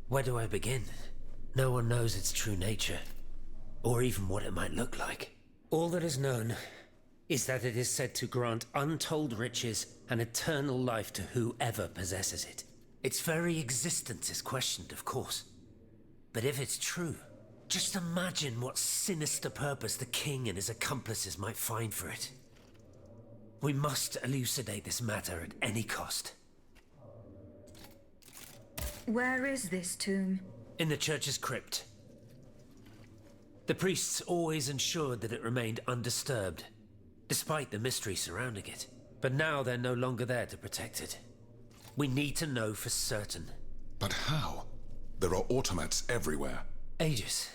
Where do I begin? No one knows its true nature, or even what it might look like. All that is known is that it is said to grant untold riches and eternal life to whoever possesses it. Its very existence is questioned, of course. But if it's true, just imagine what sinister purpose the king and his accomplices might find for it. We must elucidate this matter at any cost. Where is this tomb? In the church's crypt. The priests always ensured that it remained undisturbed, despite the mystery surrounding it. But now they're no longer there to protect it. We need to know for certain. But how? There are automats everywhere. Aegis,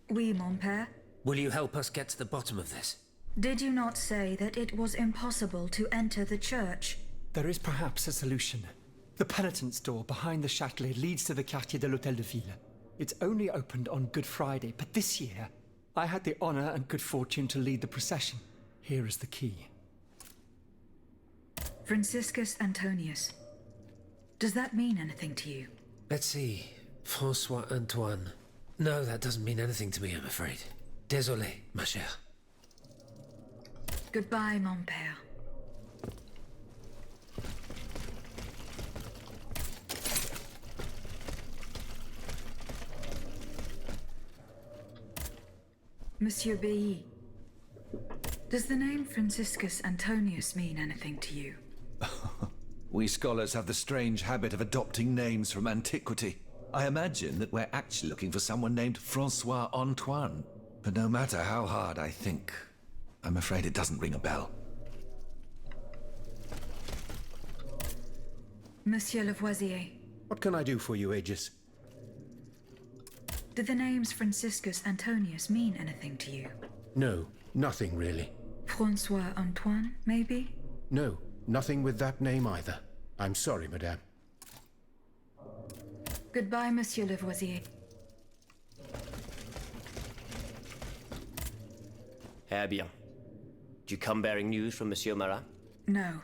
Oui, mon père. will you help us get to the bottom of this? Did you not say that it was impossible to enter the church? There is perhaps a solution. The penitent's door behind the Châtelet leads to the Quartier de l'Hôtel de Ville. It's only opened on Good Friday, but this year, I had the honor and good fortune to lead the procession. Here is the key. Franciscus Antonius. Does that mean anything to you? Let's see. François Antoine. No, that doesn't mean anything to me, I'm afraid. Désolé, ma chère. Goodbye, mon père. Monsieur Bailly, does the name Franciscus Antonius mean anything to you? We scholars have the strange habit of adopting names from antiquity. I imagine that we're actually looking for someone named François Antoine. But no matter how hard I think, I'm afraid it doesn't ring a bell. Monsieur Lavoisier, What can I do for you, Aegis? do the names Franciscus Antonius mean anything to you? No, nothing really. Francois Antoine, maybe? No, nothing with that name either. I'm sorry, madame. Goodbye, Monsieur Lavoisier. Eh bien. Do you come bearing news from Monsieur Marat? No,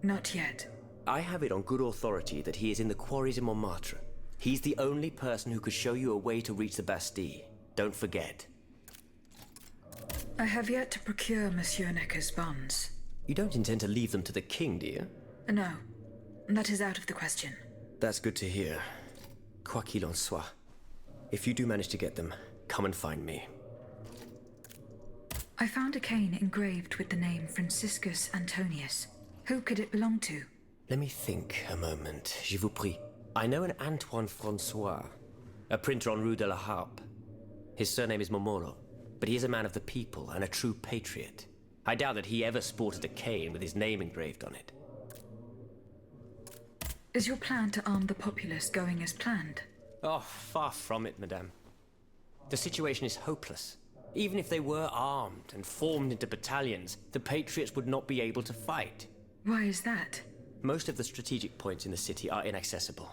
not yet. I have it on good authority that he is in the quarries in Montmartre. He's the only person who could show you a way to reach the Bastille. Don't forget. I have yet to procure Monsieur Necker's bonds. You don't intend to leave them to the king, do you? No, that is out of the question. That's good to hear. Quoi qu'il en soit. If you do manage to get them, come and find me. I found a cane engraved with the name Franciscus Antonius. Who could it belong to? Let me think a moment, je vous prie. I know an Antoine Francois, a printer on Rue de la Harpe. His surname is Momolo, but he is a man of the people and a true patriot. I doubt that he ever sported a cane with his name engraved on it. Is your plan to arm the populace going as planned? Oh, far from it, madame. The situation is hopeless. Even if they were armed and formed into battalions, the patriots would not be able to fight. Why is that? Most of the strategic points in the city are inaccessible.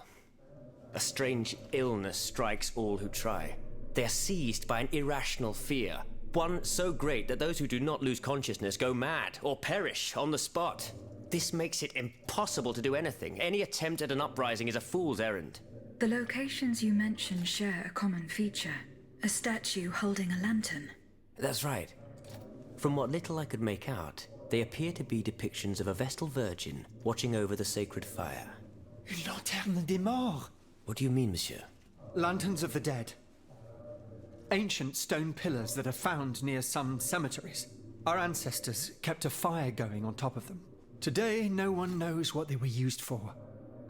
A strange illness strikes all who try. They are seized by an irrational fear, one so great that those who do not lose consciousness go mad or perish on the spot. This makes it impossible to do anything. Any attempt at an uprising is a fool's errand. The locations you mentioned share a common feature. A statue holding a lantern. That's right. From what little I could make out, they appear to be depictions of a Vestal Virgin watching over the sacred fire. Une lanterne des morts. What do you mean, monsieur? Lanterns of the dead. Ancient stone pillars that are found near some cemeteries. Our ancestors kept a fire going on top of them. Today, no one knows what they were used for.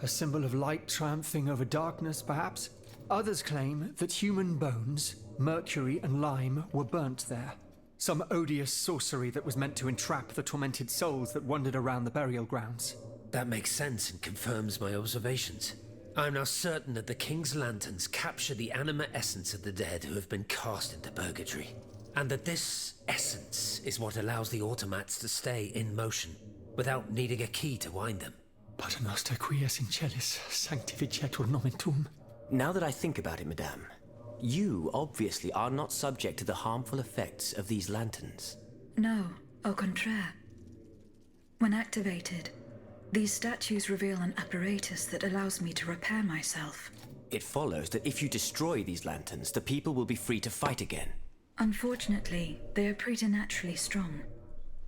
A symbol of light triumphing over darkness, perhaps? Others claim that human bones, mercury and lime, were burnt there. Some odious sorcery that was meant to entrap the tormented souls that wandered around the burial grounds. That makes sense and confirms my observations. I'm now certain that the King's lanterns capture the anima essence of the dead who have been cast into purgatory. And that this essence is what allows the automats to stay in motion, without needing a key to wind them. Pater noster qui es in celis, sanctificetur nomen tuum. Now that I think about it, madame, you obviously are not subject to the harmful effects of these lanterns. No, au contraire. When activated, these statues reveal an apparatus that allows me to repair myself. It follows that if you destroy these lanterns, the people will be free to fight again. Unfortunately, they are preternaturally strong.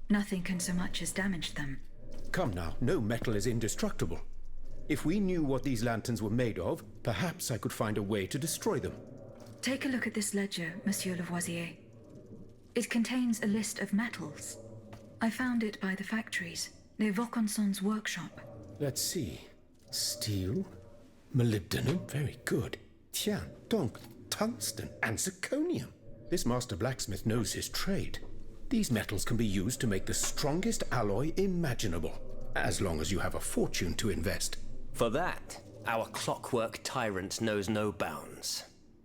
Nothing can so much as damage them. Come now, no metal is indestructible. If we knew what these lanterns were made of, perhaps I could find a way to destroy them. Take a look at this ledger, Monsieur Lavoisier. It contains a list of metals. I found it by the factories, near Vaucanson's workshop. Let's see. Steel, molybdenum, very good. Tiens, donc, tungsten and zirconium. This master blacksmith knows his trade. These metals can be used to make the strongest alloy imaginable, as long as you have a fortune to invest. For that, our clockwork tyrant knows no bounds.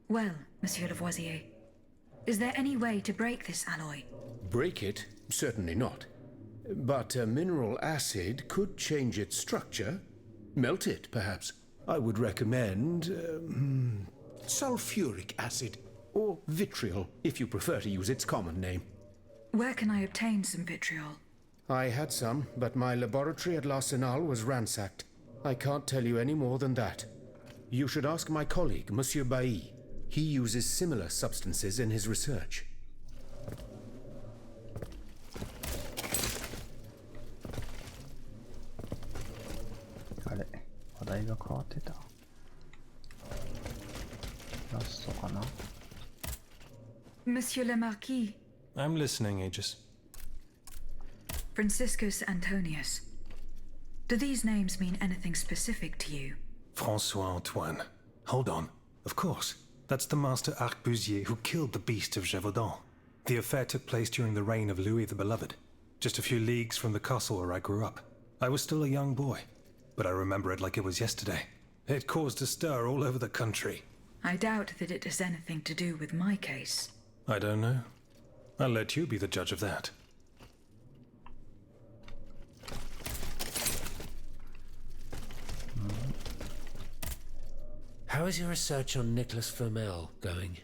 Well, Monsieur Lavoisier, is there any way to break this alloy? Break it? Certainly not. But mineral acid could change its structure. Melt it, perhaps. I would recommend sulfuric acid, or vitriol, if you prefer to use its common name. Where can I obtain some vitriol? I had some, but my laboratory at l'Arsenal was ransacked. I can't tell you any more than that. You should ask my colleague, Monsieur Bailly. He uses similar substances in his research. あれ、話題が変わってた。ラストかな。Monsieur le Marquis. I'm listening, Aegis. Franciscus Antonius. Do these names mean anything specific to you? Francois Antoine. Hold on. Of course. That's the master arquebusier who killed the beast of Gévaudan. The affair took place during the reign of Louis the Beloved, just a few leagues from the castle where I grew up. I was still a young boy, but I remember it like it was yesterday. It caused a stir all over the country. I doubt that it has anything to do with my case. I don't know. I'll let you be the judge of that. How is your research on Nicholas Flamel going?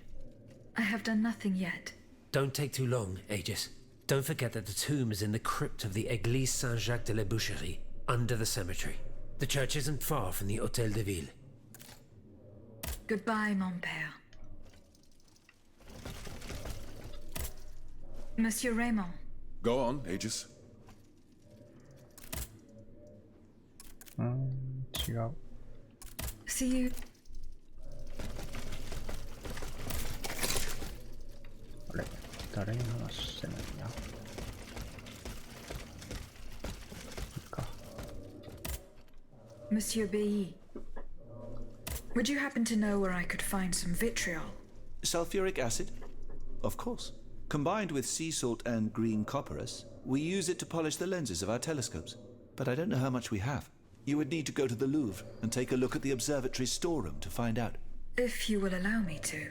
I have done nothing yet. Don't take too long, Aegis. Don't forget that the tomb is in the crypt of the Église Saint-Jacques de la Boucherie, under the cemetery. The church isn't far from the Hôtel de Ville. Goodbye, mon père. Monsieur Raymond. Go on, Aegis. 違う。 See you. あれ、誰に話してないんや。いいか。 Monsieur Bailly. Would you happen to know where I could find some vitriol? Sulfuric acid? Of course. Combined with sea salt and green copperas, we use it to polish the lenses of our telescopes. But I don't know how much we have. You would need to go to the Louvre and take a look at the observatory's storeroom to find out. If you will allow me to.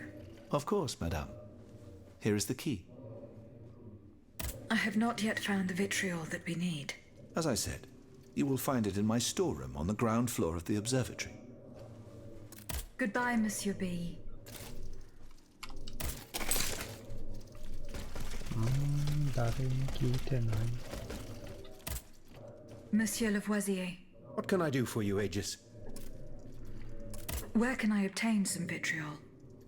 Of course, madame. Here is the key. I have not yet found the vitriol that we need. As I said, you will find it in my storeroom on the ground floor of the observatory. Goodbye, Monsieur Bailly. 誰に聞いてない。 Monsieur Lavoisier. What can I do for you, Aegis? Where can I obtain some vitriol?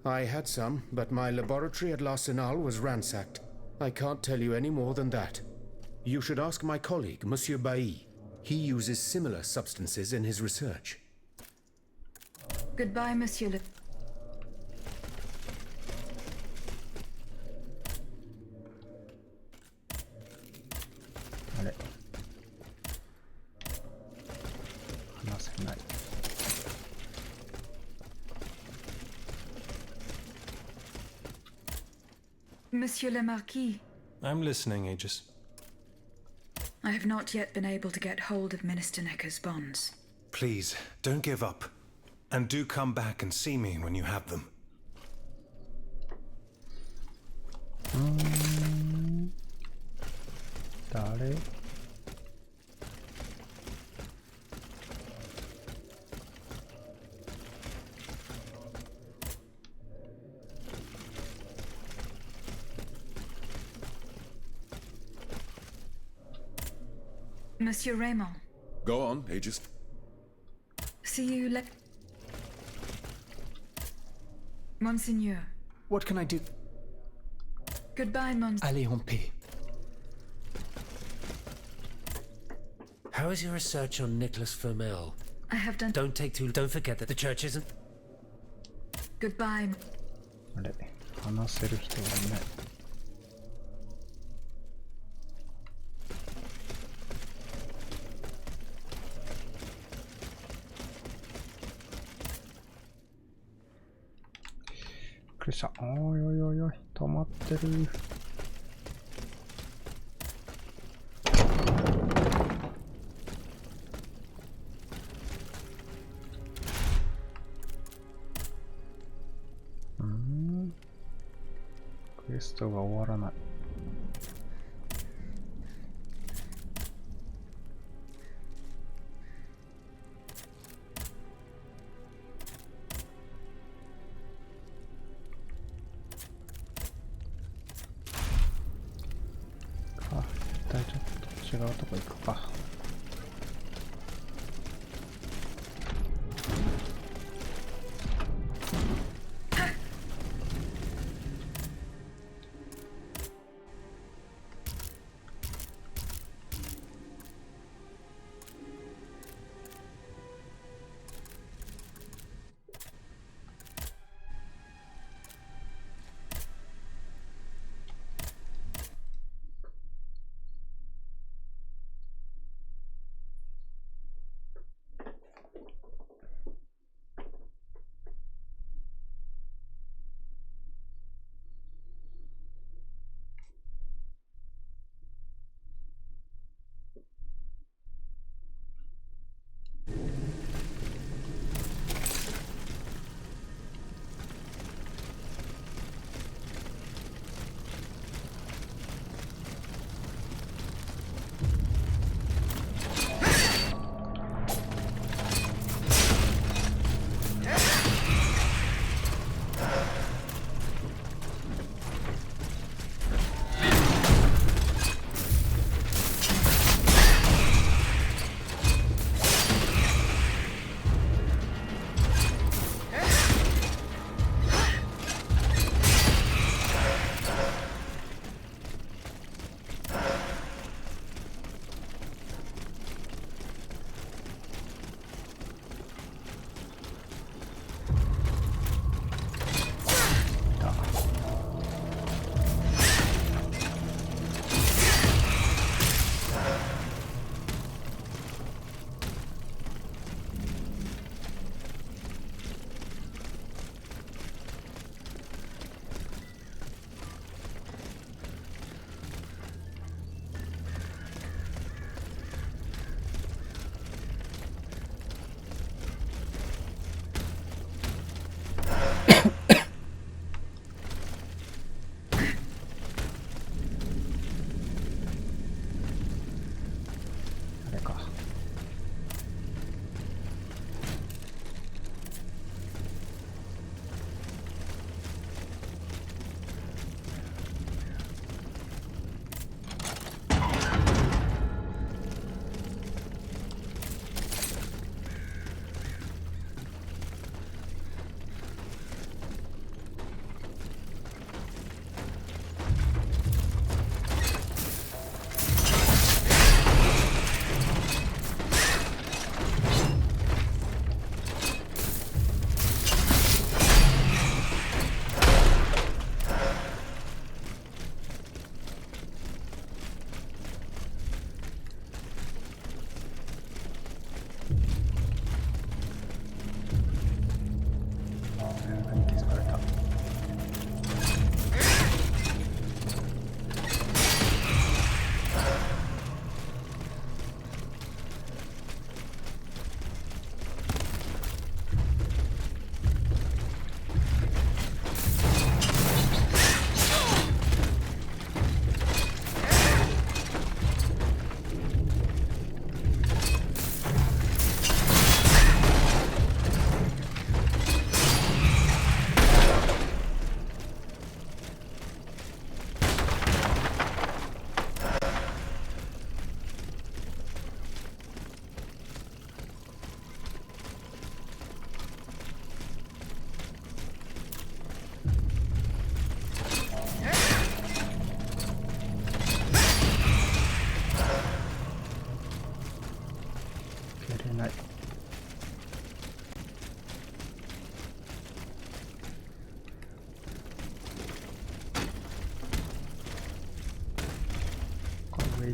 I had some, but my laboratory at l'Arsenal was ransacked. I can't tell you any more than that. You should ask my colleague, Monsieur Bailly. He uses similar substances in his research. Goodbye, Monsieur Le... あれ。話せない。 Monsieur le Marquis. I'm listening, Aegis. I have not yet been able to get hold of Minister Necker's bonds. Please, don't give up. And do come back and see me when you have them. 誰 Monsieur Raymond. Go on, Aegis. See you Monseigneur. What can I do? Goodbye, Monseigneur. Allez en paix. How is your research on Nicholas Flamel? I have done. Don't forget that the church isn't. Goodbye. あれ、話せる人がいない。びっくりした。おいおいおいおい、止まってる。クエストが終わらない。一体ちょっと違うとこ行くか。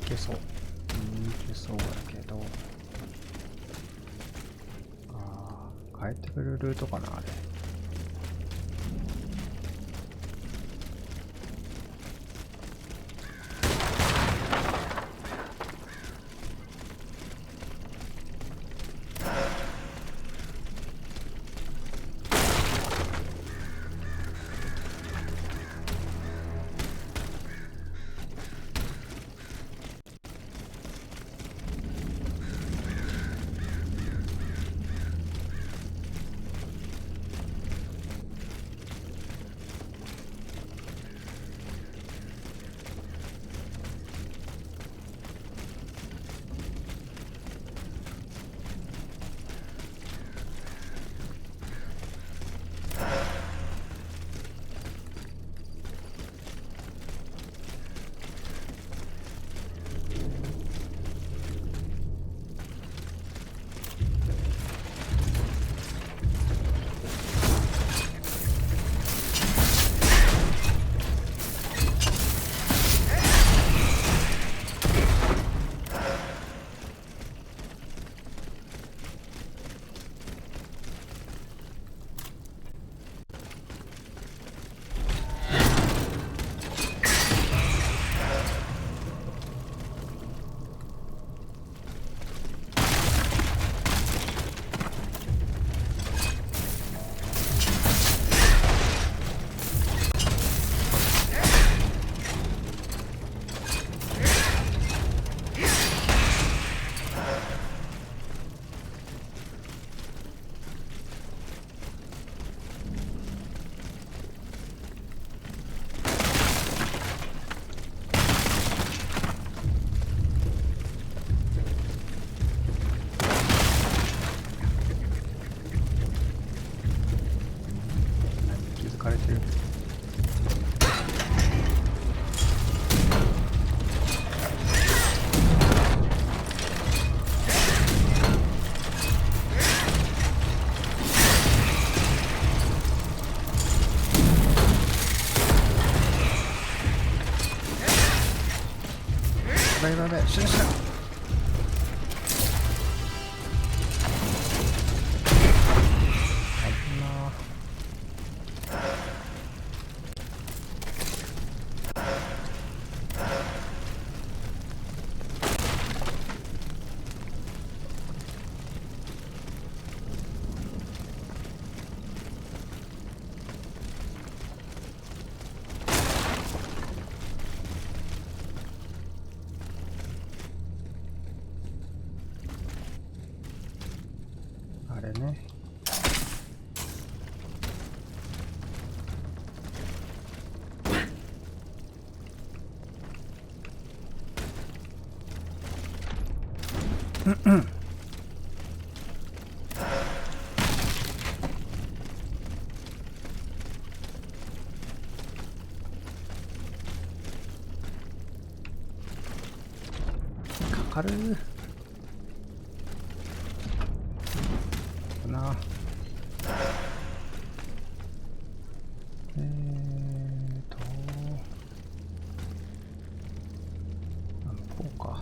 けそう。いけそうだけど。ああ、帰ってくるルートかな、あれ。かれてる。やばいやばい、死ぬ死ぬ。あれね。かかるな。こうか。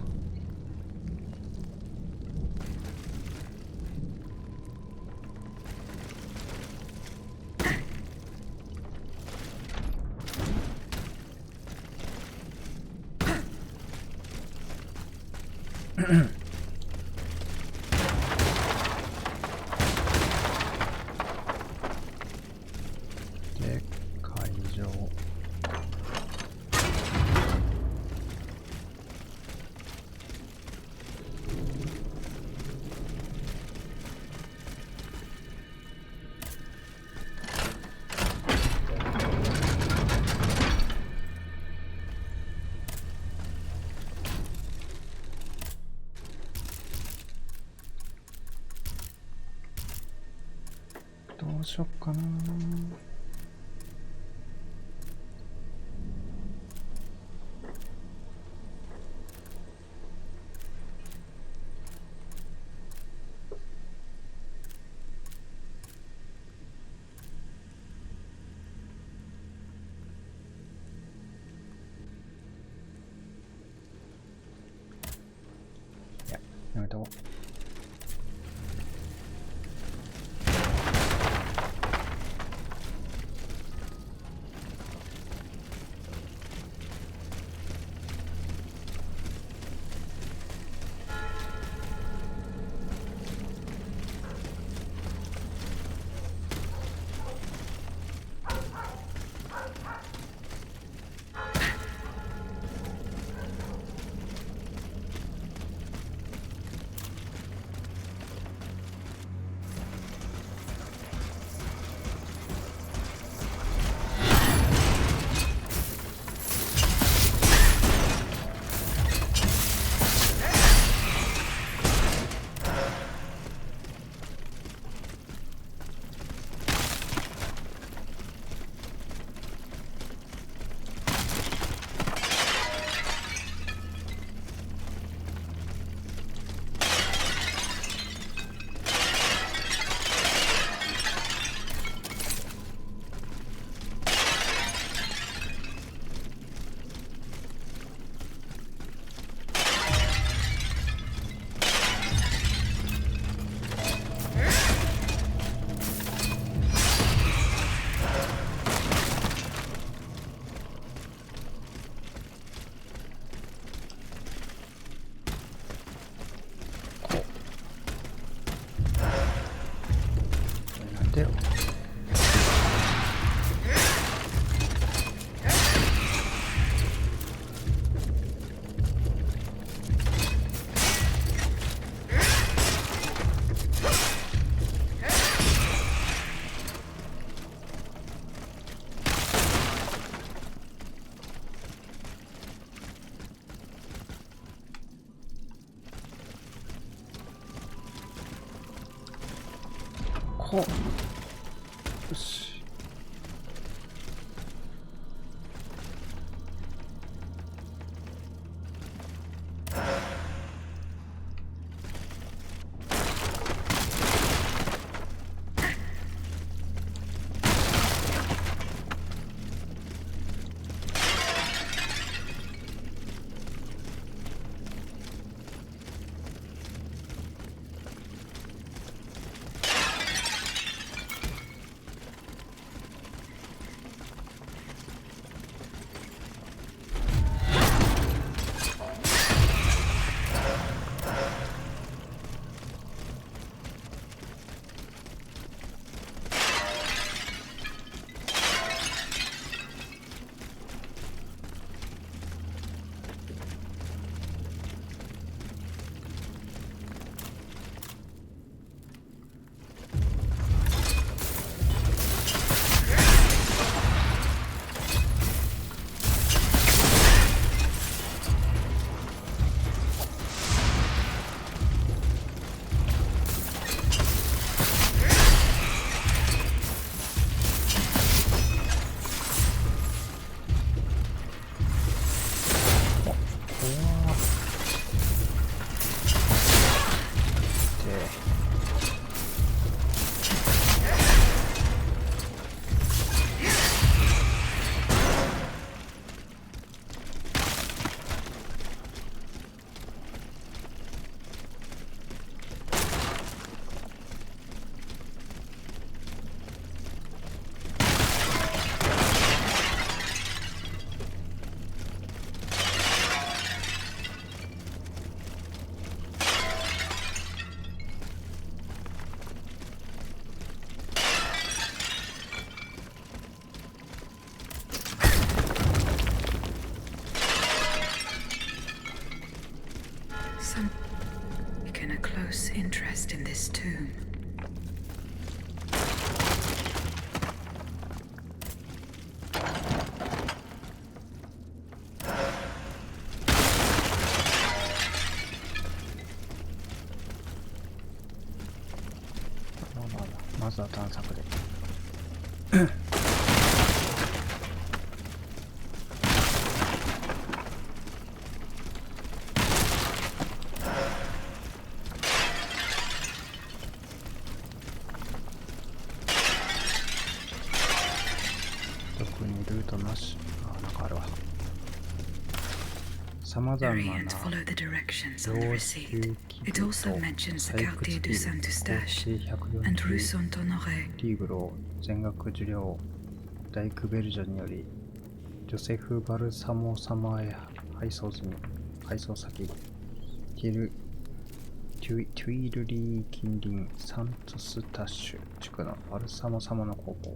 で、会場。どうしよっかな。ほっ。よし。Some taken a close interest in this tomb.まあまずは探索で。特にルートなし。あ、なんかあるわ。さまざま Hurry な and follow the directions on the 領 receipt. 収記 It と also mentions 採 the 掘 Quartier 記 du Saint-Eustache 合計 and Rue 140 Saint-Honoré. リーグロー全額受領ダイクベルジョによりジョセフ・バルサモ様へ配送済み配送先ティールリー近隣サントスタッシュ地区のバルサモ様の工房。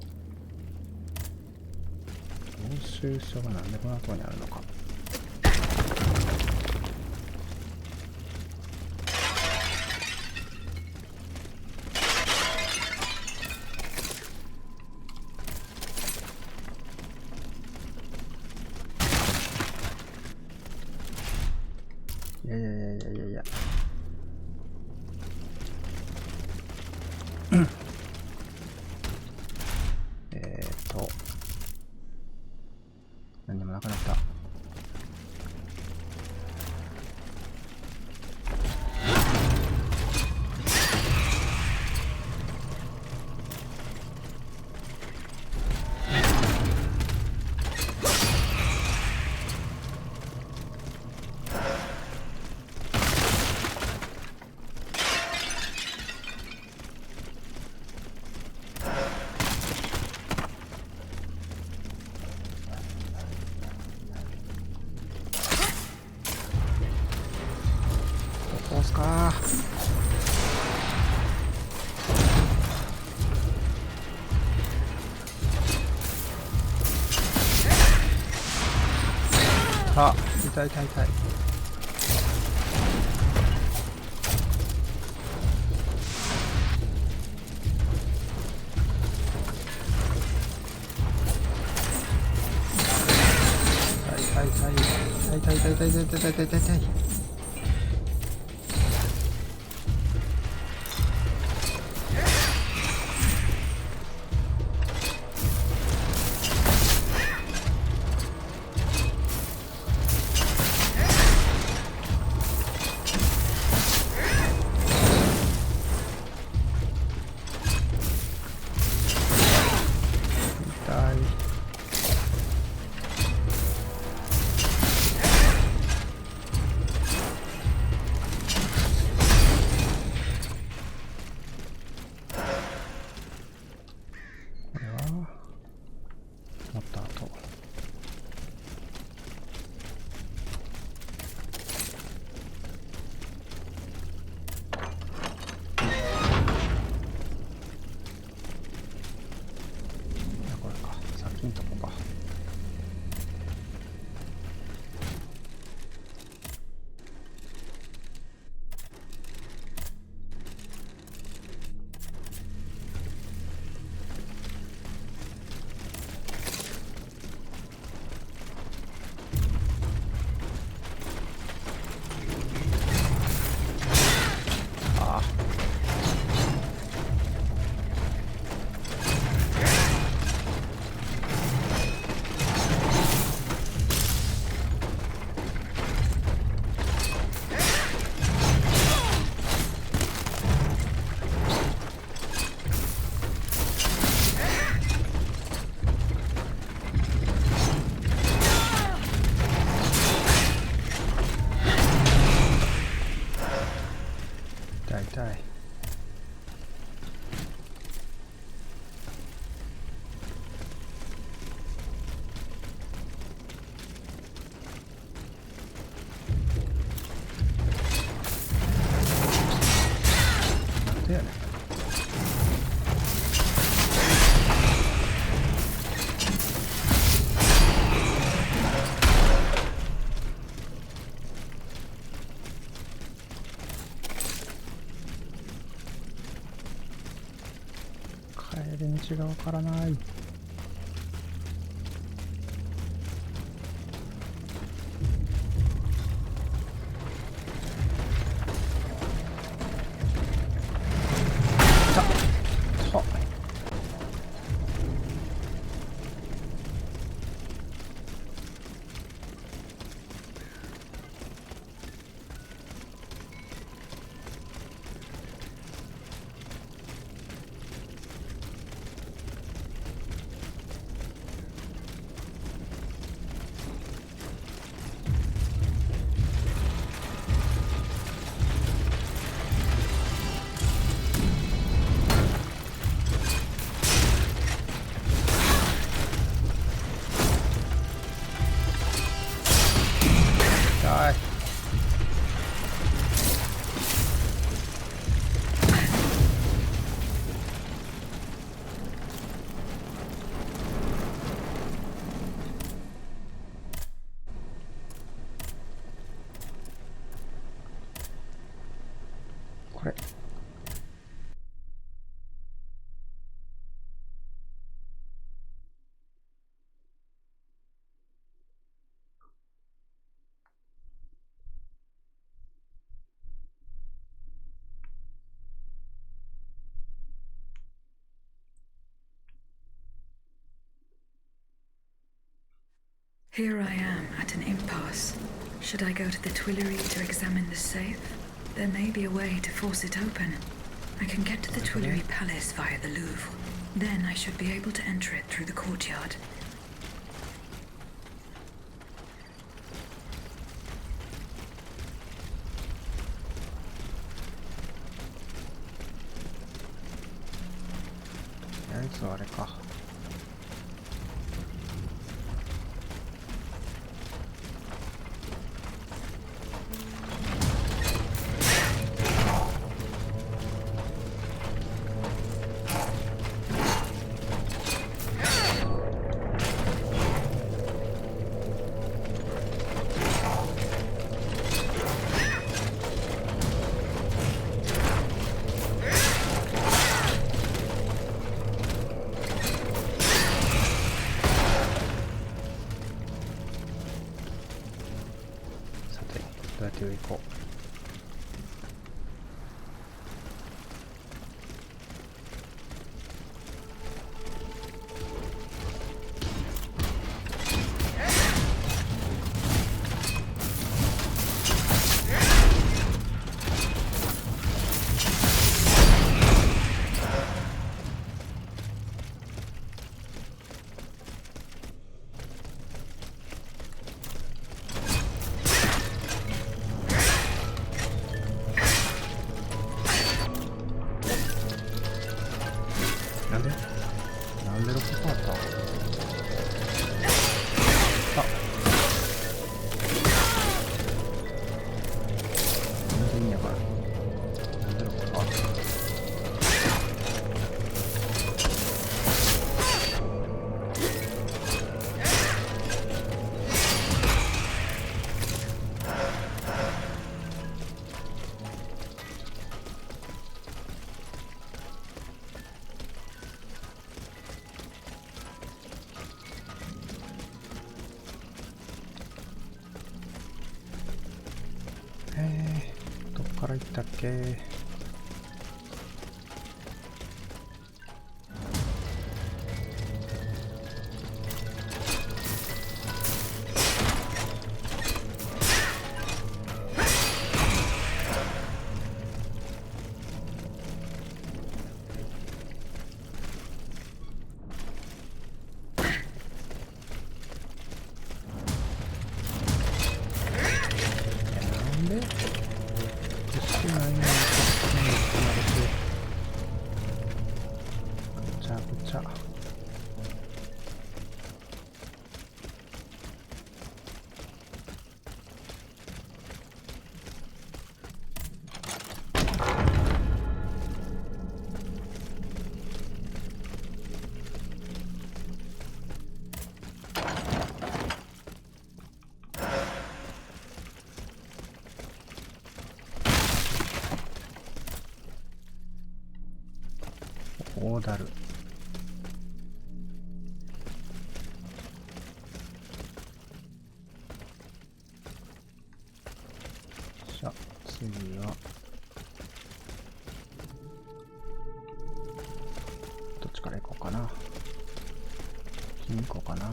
領収書がなんでこんなところにあるのか。いやいやいやいやいやいや。何にもなくなった。どうすか。あ、痛い痛い痛い。痛い痛い痛い痛い痛い痛い痛い痛い痛い痛い痛い痛い。ちがわからない。これHere I am at an impasse. Should I go to the Tuileries to examine the safe? There may be a way to force it open. I can get to the Tuileries Palace via the Louvre. Then I should be able to enter it through the courtyard.あれか。どうやって上行こう。なんでロックパーターあ全然意味わからん。なんでロックパーターどっから行ったっけ。オーダル次はどっちから行こうかな。金行こうかな。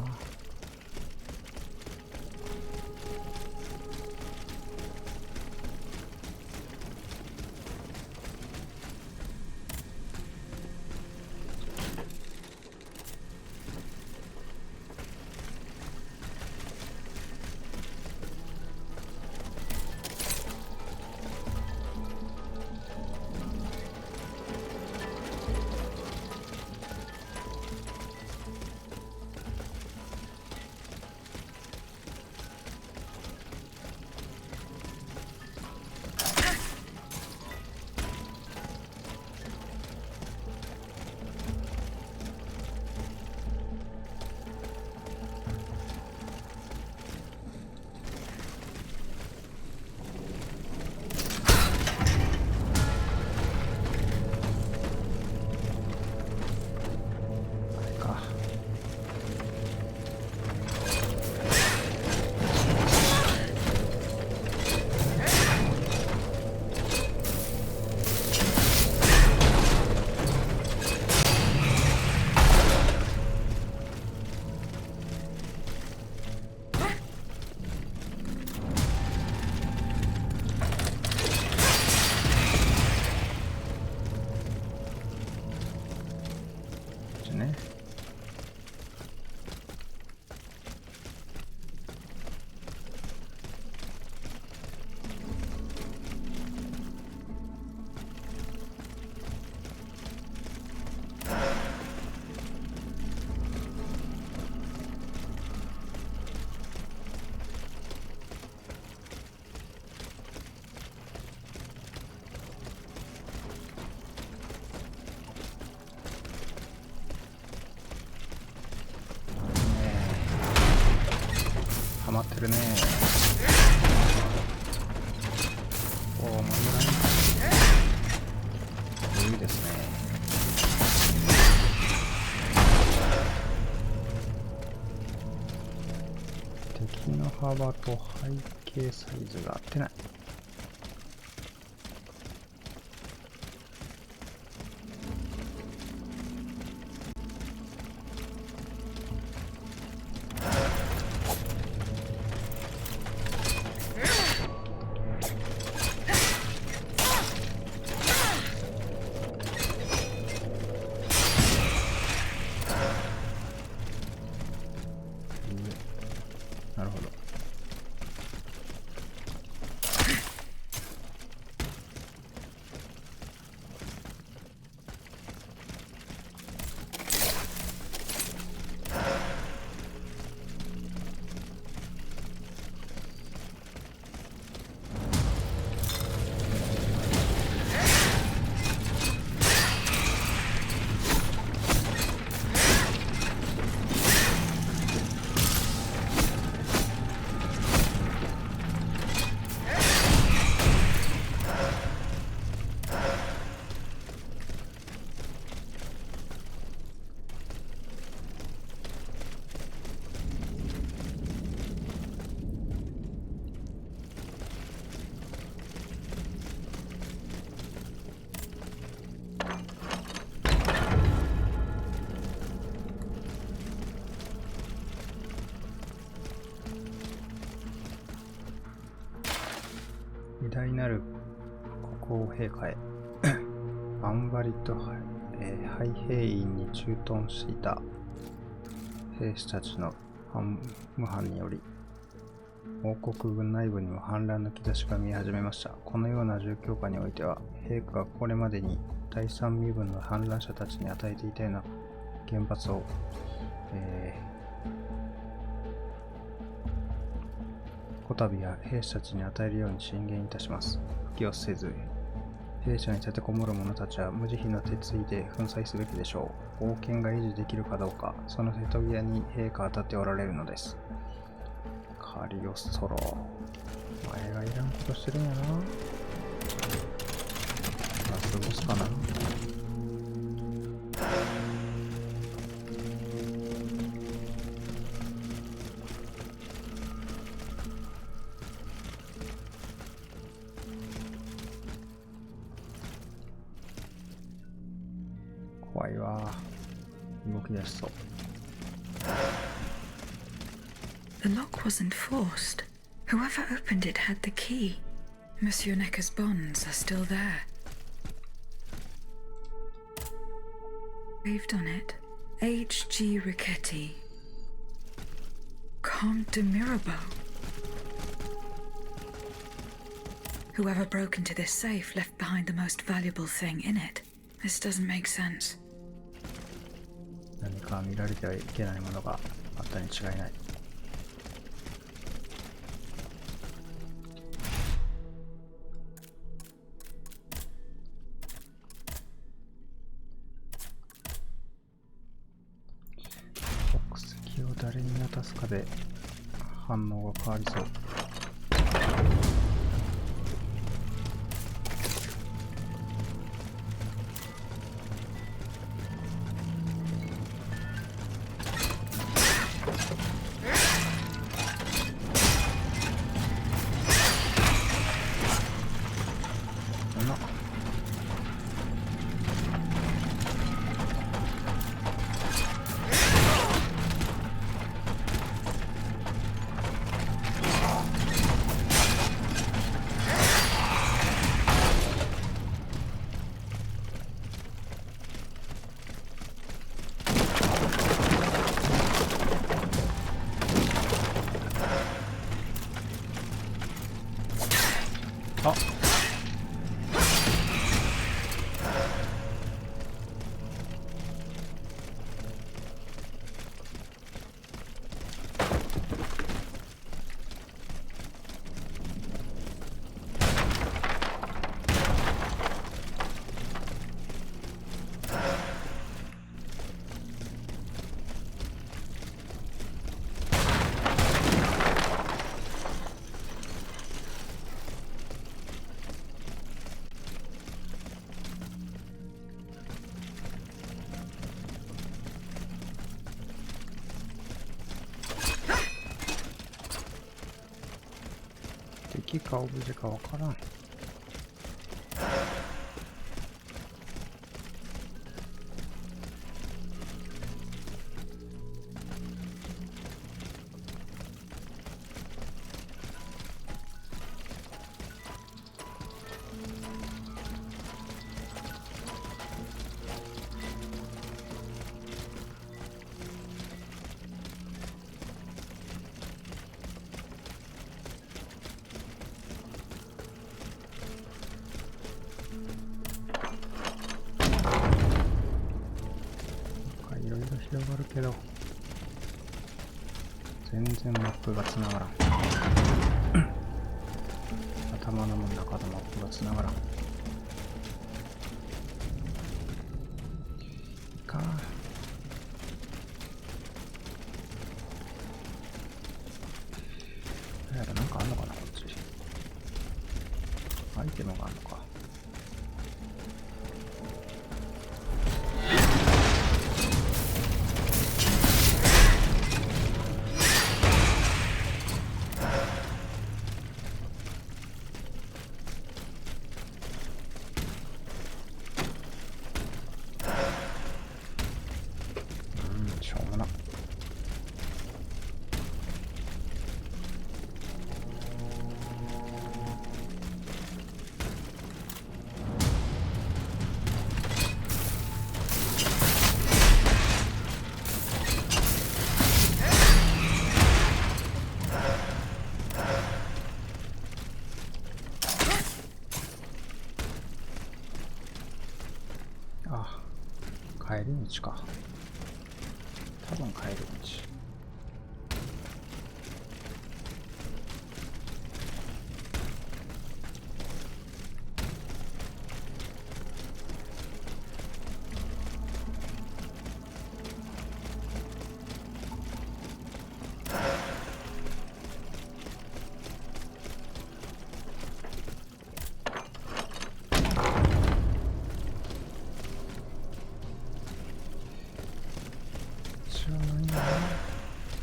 ハマってるね。おお、もういいですね。敵の幅と背景サイズが合ってない。なるほど。偉大なる国王陛下へアンバリと、ハイ兵員に駐屯していた兵士たちの無反により王国軍内部にも反乱の兆しが見え始めました。このような状況下においては陛下がこれまでに第三身分の反乱者たちに与えていたような原発を、こたびは兵士たちに与えるように進言いたします。不をせず、兵舎に立てこもる者たちは無慈悲な鉄槌で粉砕すべきでしょう。王権が維持できるかどうか、その瀬戸際に陛下は立っておられるのです。カリオストロ、前がいらんことしてるんやな。ラスボスかな。わ。動き出しそう。The lock wasn't forced. Whoever opened it had the key. Monsieur Necker's bonds are still there. Graved on it, H.G. Riquetti, Comte de Mirabeau. Whoever broke into this safe left behind the most valuable thing in it. This doesn't make sense. 何か見られてはいけないものがあったに違いない。国籍を誰に渡すかで反応が変わりそう。敵かオブジェかわからん。広がるけど全然マップが繋がらん。頭の中のマップが繋がらん。いいか。なんかあんのかなこっち。アイテムがあんのか。しょうもな。あ、帰り道か。多分帰る道。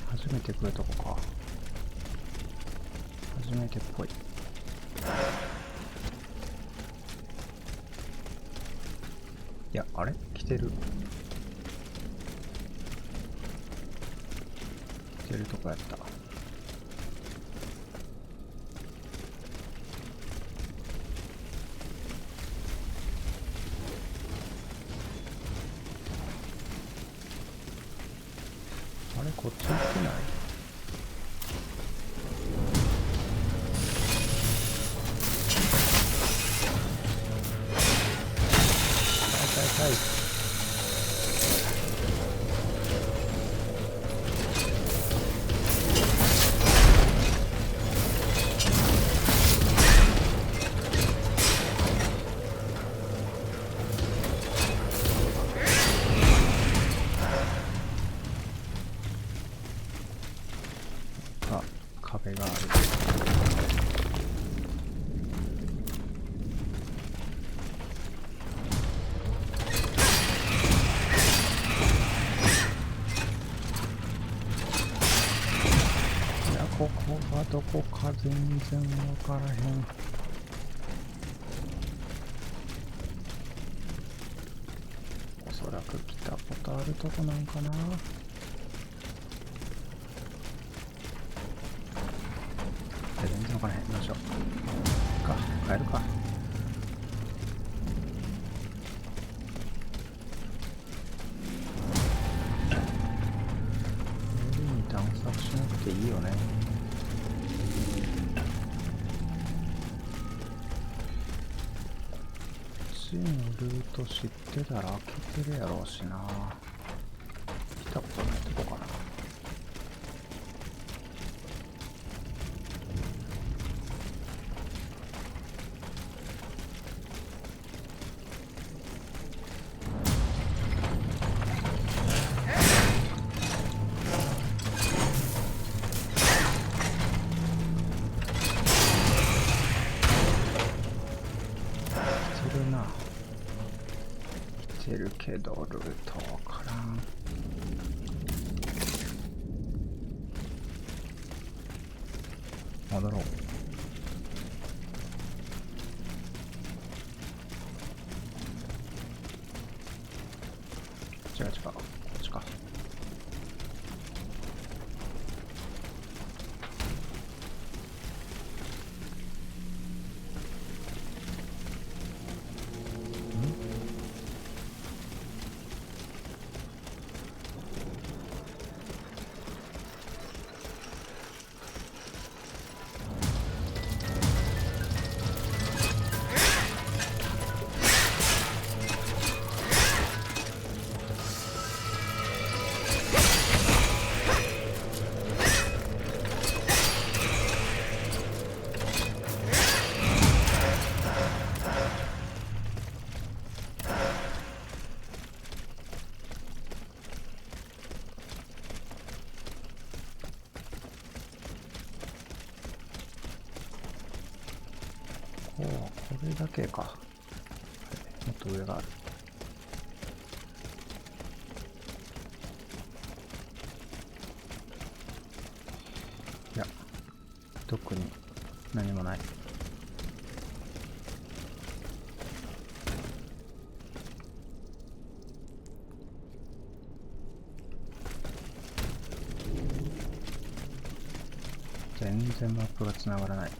初めて来るとこか。初めてっぽい。いや、あれ？来てる。てるとこやった。あれ、こっち行ってない？はい。あ、壁がある。ここがどこか全然わからへん。おそらく来たことあるとこなんかな。全然わからへん。どうしようか。帰るか。無理に探索しなくていいよね。のルート知ってたら開けてるやろうしな。来たことないとこかな。てるけどルートわからん。戻ろう。違う違う、こっちか。これだけか。もっと上がある。いや、特に何もない。全然マップがつながらない。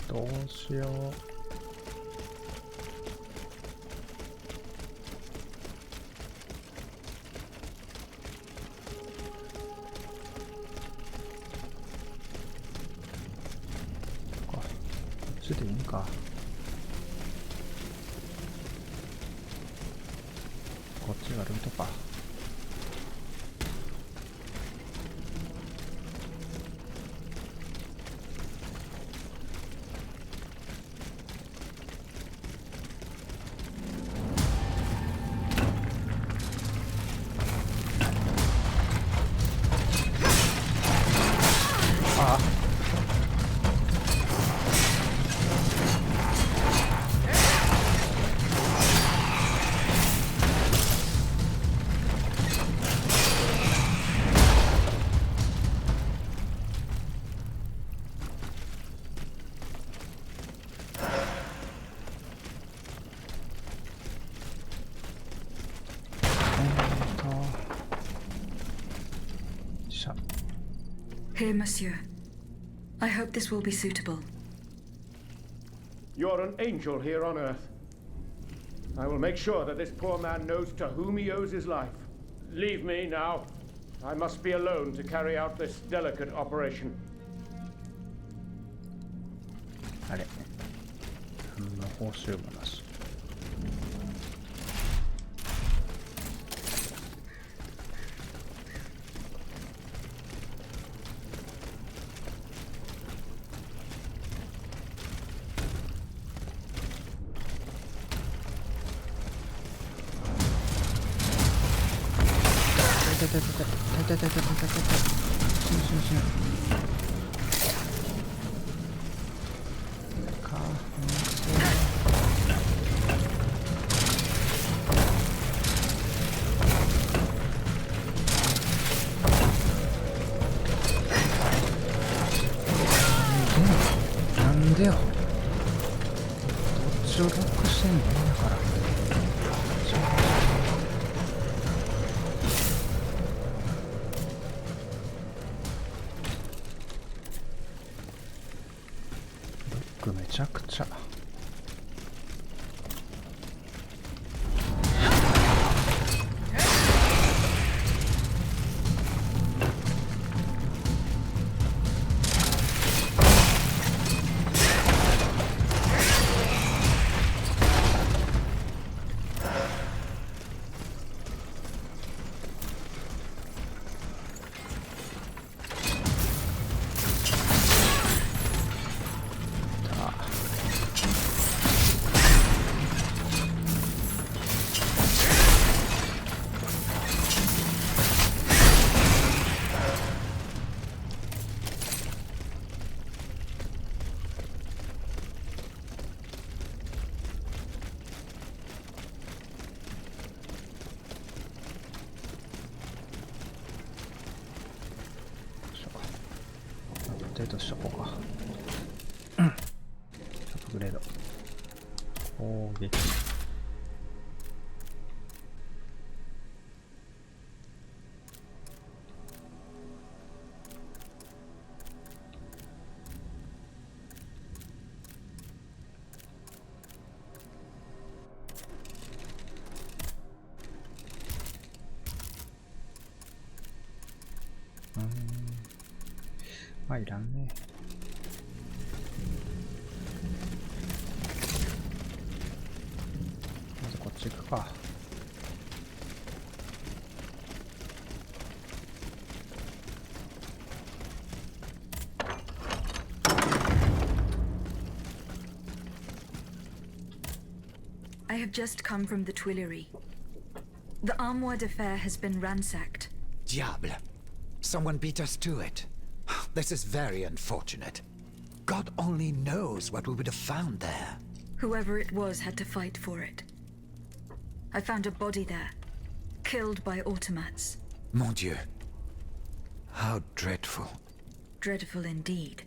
どうしよう。こっちでいいんか。こっちがルートか。Here, monsieur. I hope this will be suitable. You're an angel here on Earth. I will make sure that this poor man knows to whom he owes his life. Leave me now. I must be alone to carry out this delicate operation. あれ、何の報酬もなし。なんでよ。どっちをロックしてんのだから。めちゃくちゃアップデートしとこうか。アップグレード。攻撃。まあいらんね。まずこっち行くか。I have just come from the Tuileries. The Armoire de Fer has been ransacked. Diable. Someone beat us to it. This is very unfortunate. God only knows what we would have found there. Whoever it was had to fight for it. I found a body there, killed by automats. Mon Dieu. How dreadful. Dreadful indeed.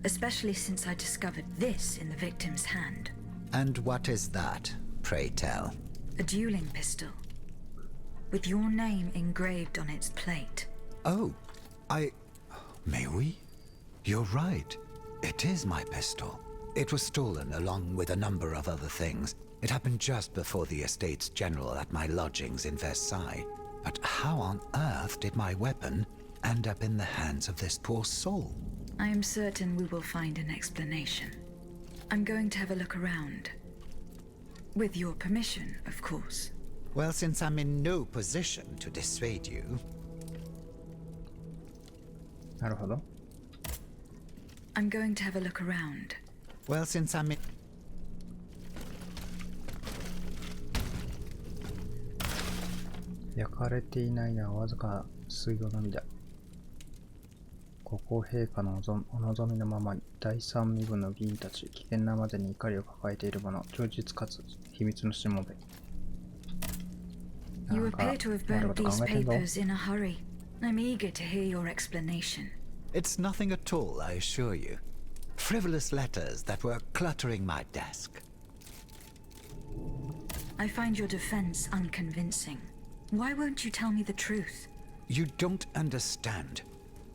Especially since I discovered this in the victim's hand. And what is that, pray tell? A dueling pistol. With your name engraved on its plate. Oh, May we? You're right. It is my pistol. It was stolen along with a number of other things. It happened just before the Estates General at my lodgings in Versailles. But how on earth did my weapon end up in the hands of this poor soul? I am certain we will find an explanation. I'm going to have a look around. With your permission, of course. Well, since I'm in no position to dissuade you... なるほど。I'm going to have a look around. Well, since I'm in... 焼かれていないのはわずか数行のみだ。国王陛下のお望みのままに第三身分の議員たち、危険なまでに怒りを抱えている者、忠実かつ秘密のしもべ。You appear to have burnt these papers in a hurry. I'm eager to hear your explanation. It's nothing at all, I assure you. Frivolous letters that were cluttering my desk. I find your defense unconvincing. Why won't you tell me the truth? You don't understand.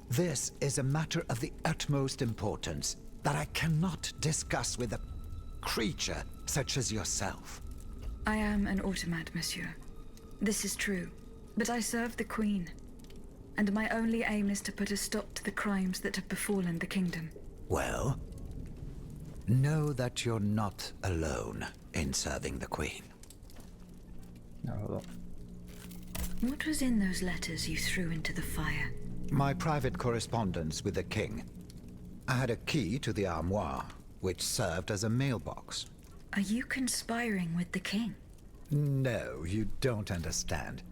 This is a matter of the utmost importance that I cannot discuss with a creature such as yourself. I am an automat, monsieur. This is true. But I serve the Queen. And my only aim is to put a stop to the crimes that have befallen the kingdom. Well, know that you're not alone in serving the Queen. なるほど。 What was in those letters you threw into the fire? My private correspondence with the king. I had a key to the armoire, which served as a mailbox. Are you conspiring with the king? No, you don't understand.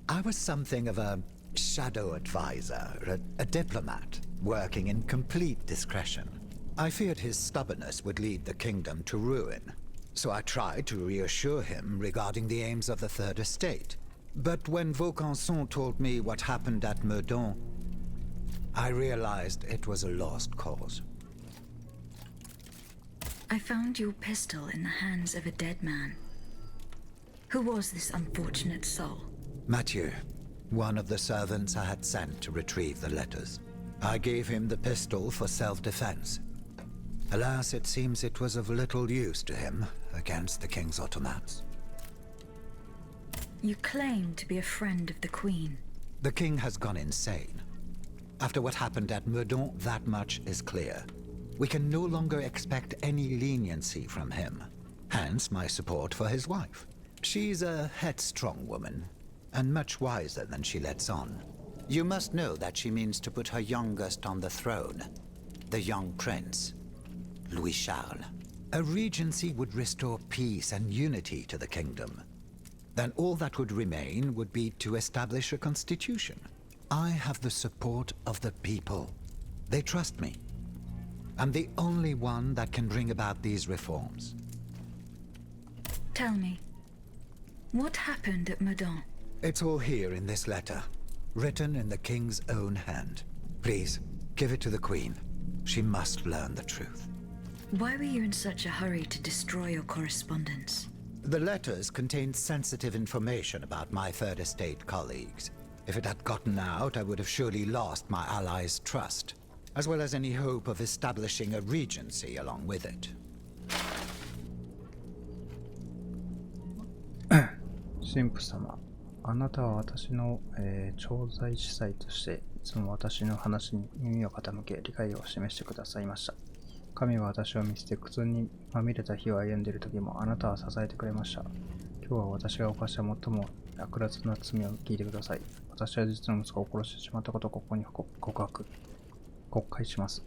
I was something of a shadow advisor, a diplomat, working in complete discretion. I feared his stubbornness would lead the kingdom to ruin, so I tried to reassure him regarding the aims of the Third Estate. But when Vaucanson told me what happened at Meudon, I realized it was a lost cause. I found your pistol in the hands of a dead man. Who was this unfortunate soul? Mathieu, one of the servants I had sent to retrieve the letters. I gave him the pistol for self-defense. Alas, it seems it was of little use to him against the king's automats. You claim to be a friend of the Queen. The king has gone insane. After what happened at Meudon, that much is clear. We can no longer expect any leniency from him. Hence my support for his wife. She's a headstrong woman, and much wiser than she lets on. You must know that she means to put her youngest on the throne, the young prince, Louis Charles. A regency would restore peace and unity to the kingdom. Then all that would remain would be to establish a constitution. I have the support of the people. They trust me. I'm the only one that can bring about these reforms. Tell me, what happened at Meudon? It's all here in this letter, written in the king's own hand. Please, give it to the Queen. She must learn the truth. Why were you in such a hurry to destroy your correspondence? The letters contained sensitive information about my Third Estate colleagues. If it had gotten out, I would have surely lost my allies' trust, as well as any hope of establishing a regency along with it. 神父様、あなたは私の、調剤司祭としていつも私の話に耳を傾け理解を示してくださいました。神は私を見捨て苦痛にまみれた日を歩んでいる時もあなたは支えてくれました。今日は私が犯した最も悪辣な罪を聞いてください。私は実の息子を殺してしまったことをここに告解します。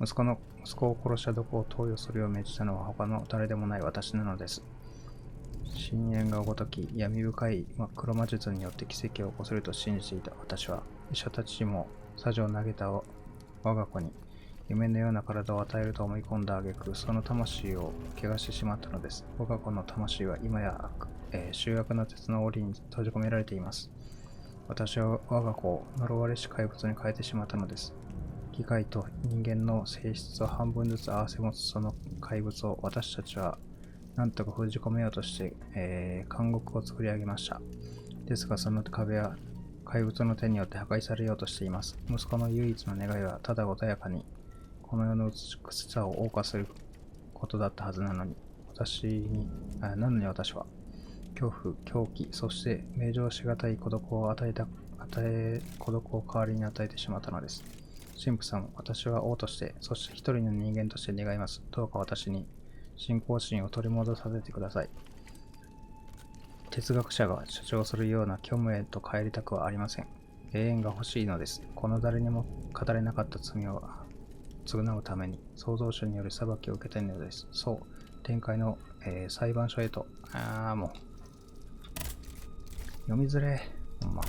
息子を殺した毒を投与するよう命じたのは他の誰でもない私なのです。深淵がごとき闇深い黒魔術によって奇跡を起こせると信じていた私は、医者たちにもサジを投げた我が子に夢のような体を与えると思い込んだ挙句、その魂を汚してしまったのです。我が子の魂は今や、醜悪な鉄の檻に閉じ込められています。私は我が子を呪われし怪物に変えてしまったのです。機械と人間の性質を半分ずつ合わせ持つその怪物を私たちはなんとか封じ込めようとして、監獄を作り上げました。ですがその壁は怪物の手によって破壊されようとしています。息子の唯一の願いはただ穏やかにこの世の美しさを謳歌することだったはずなのに、私は恐怖、狂気、そして名状しがたい孤独を孤独を代わりに与えてしまったのです。神父さん、私は王として、そして一人の人間として願います。どうか私に信仰心を取り戻させてください。哲学者が主張するような虚無へと帰りたくはありません。永遠が欲しいのです。この誰にも語れなかった罪を償うために創造主による裁きを受けたいのです。そう、天界の、裁判所へと。もう読みづれ。ほんま。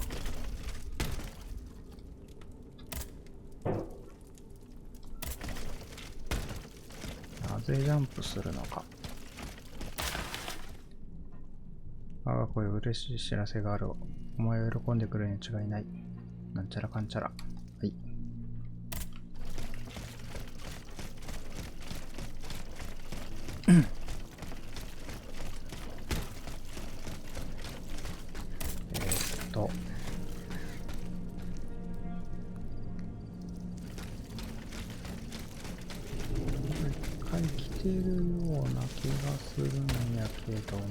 なぜジャンプするのか。我が子よ嬉しい知らせがある。お前を喜んでくれるに違いない。なんちゃらかんちゃら。はい。てるような気がするんやけども。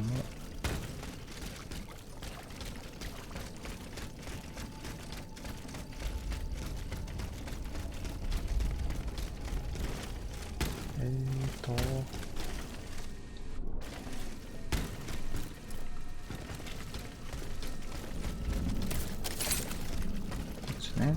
こっちね。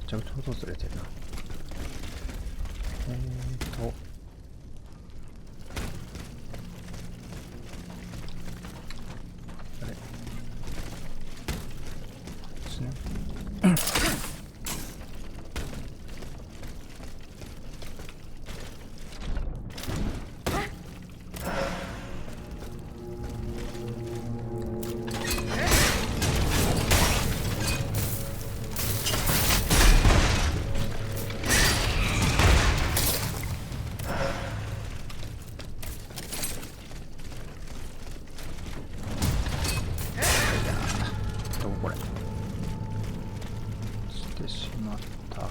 ちょうどずれてるな。あれ。こっちね。これしてしまった。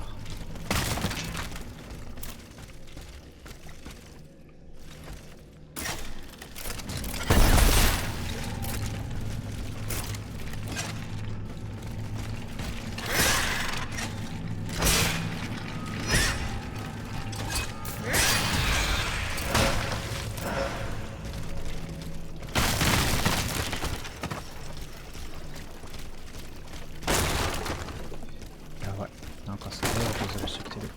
なんかすごい音ずれしてきてる。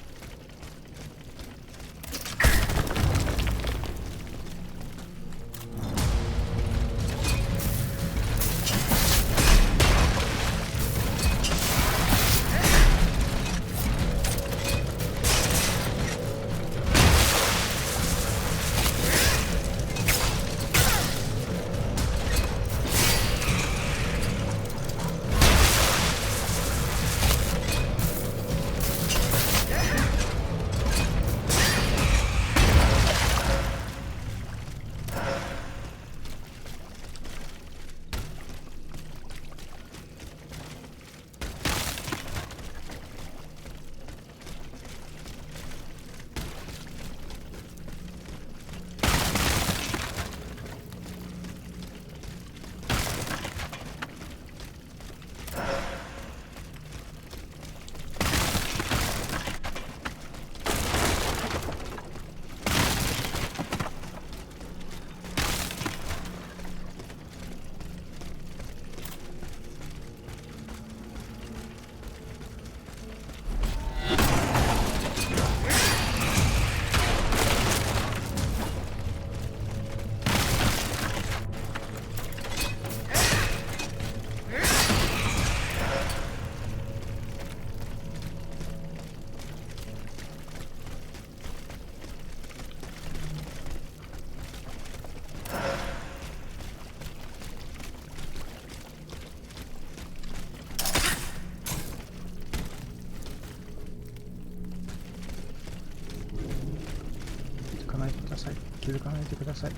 気づかないでください。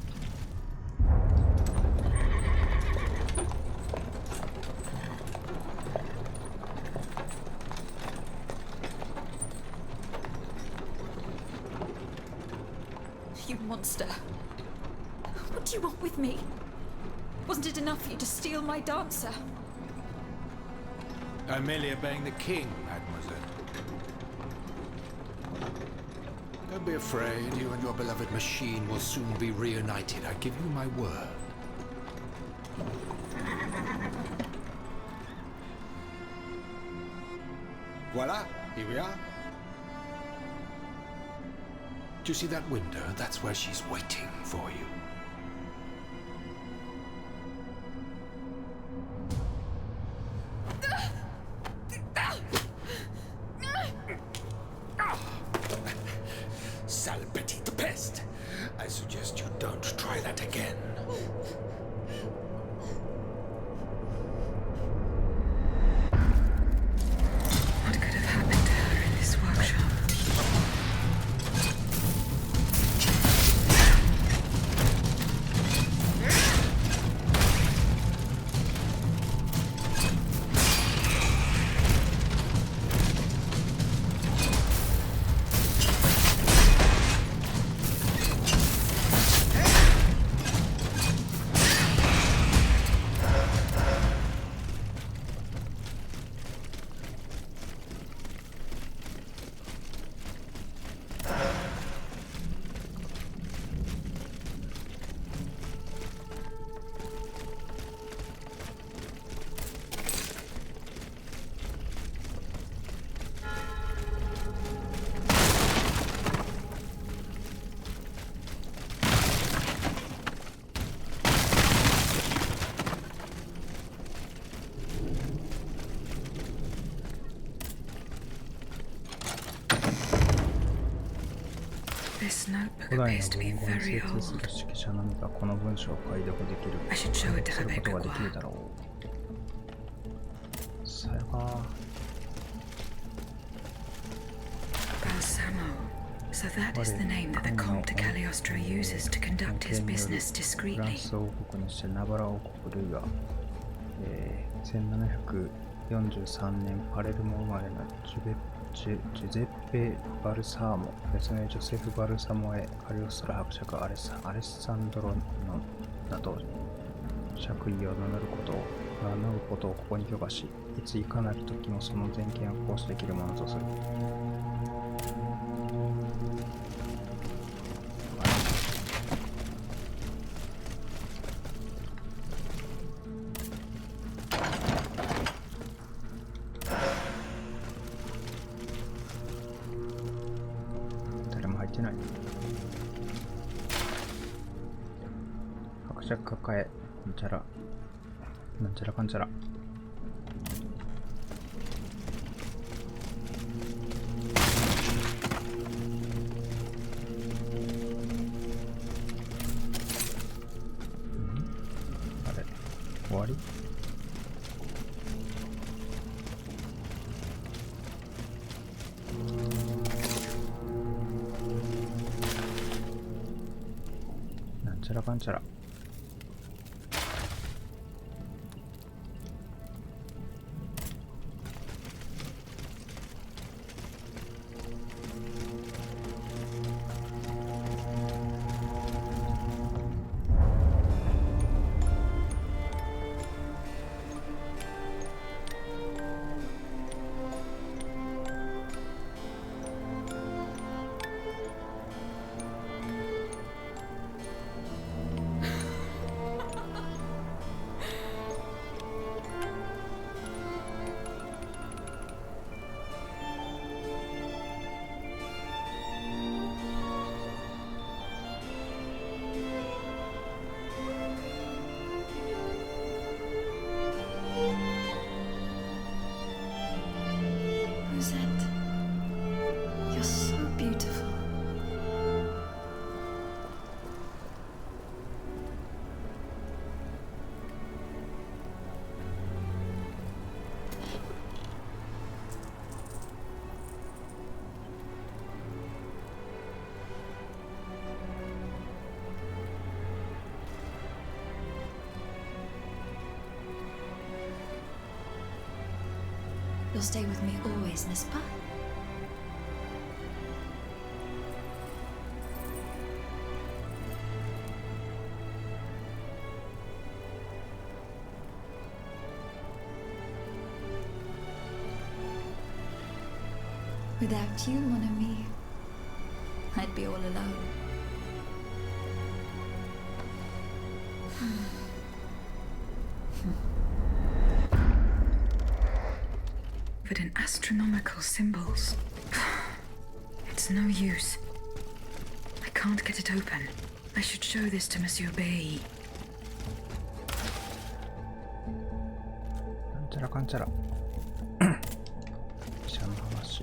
You monster. What do you want with me? Wasn't it enough for you to steal my dancer? I'm merely obeying the king, mademoiselle. Don't be afraid. You and your beloved machine will soon be reunited. I give you my word. Voila, here we are. Do you see that window? That's where she's waiting for you. What could have happened to her in this workshop? This notebook 古代 appears の to be 文言に very 精通す old. る指揮者のみがこの文章を解読できる。 I should show it to する her ことができる Begua. だろう。さやか。 Balsamo. So that is the name that the Comte de Cagliostro uses to conduct his business フラン discreetly. ス王国にしてナバラ王国ルイは、1743年パレルモ生まれのジュゼッペ・バルサーモ、別名ジョセフ・バルサモへカリオストラ伯爵アレッサンドロのなど爵位を名乗ることをここに許可し、いついかなる時もその全権を行使できるものとする。誰も入ってない。伯爵抱え、なんちゃらかんちゃら。あれ、終わり？なんちゃらかんちゃら。Rosette, you're so beautiful. You'll stay with me always, n'est-ce pas? Without you, mon ami, I'd be all alone. But in astronomical symbols. It's no use. I can't get it open. I should show this to Monsieur Bay. なんちゃらかんちゃら。医者の話。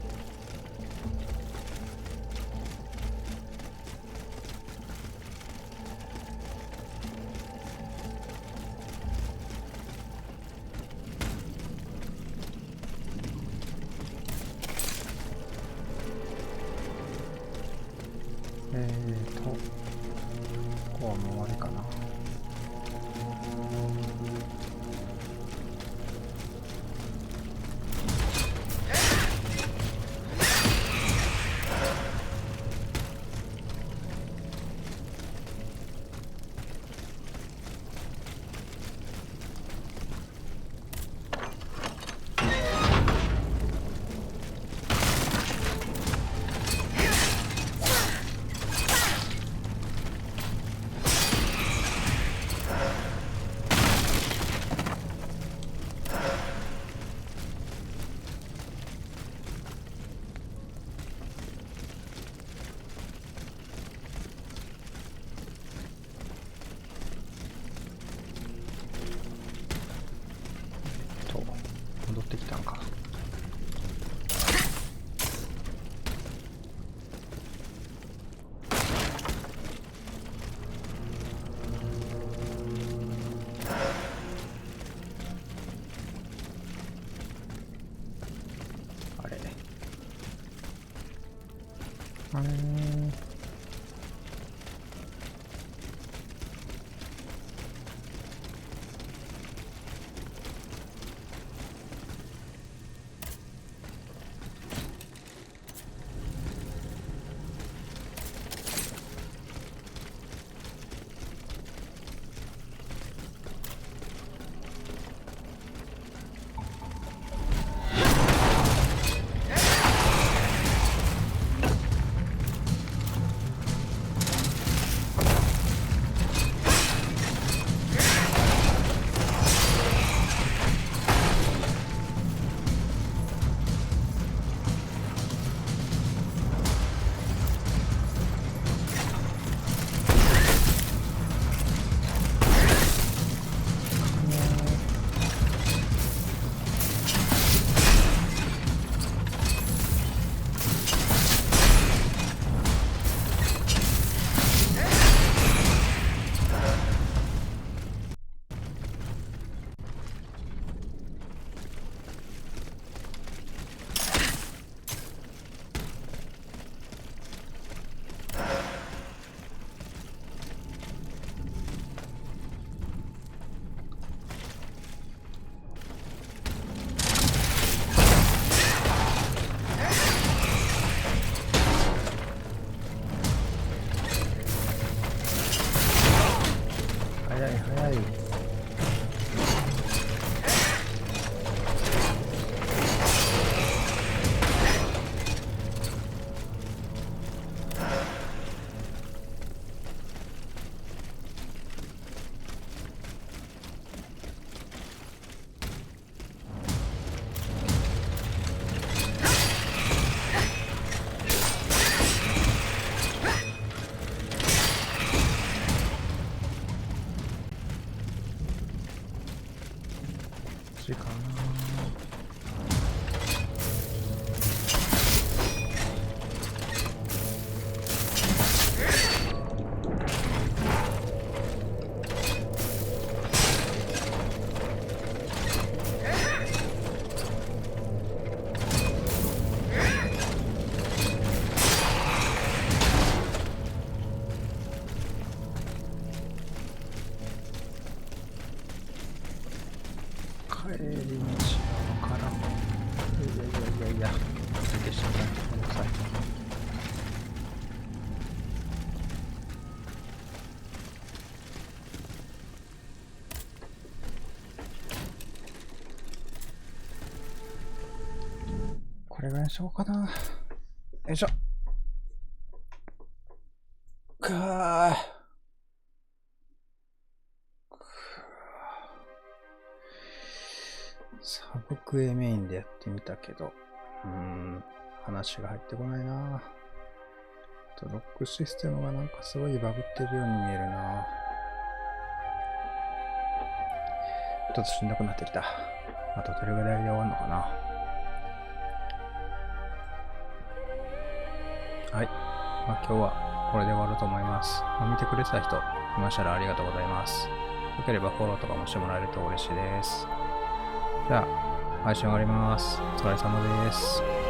時間帰り道わからん。いや消しちゃった。ごめんなさい。これぐらいにしようかな。よいしょ。サブクエメインでやってみたけど、話が入ってこないな。あとロックシステムがなんかすごいバグってるように見えるな。ちょっとしんどくなってきた。あとどれぐらいで終わるのかな。はい。まあ今日はこれで終わると思います。見てくれてた人いましたらありがとうございます。よければフォローとかもしてもらえると嬉しいです。じゃあ、配信終わります。お疲れ様です。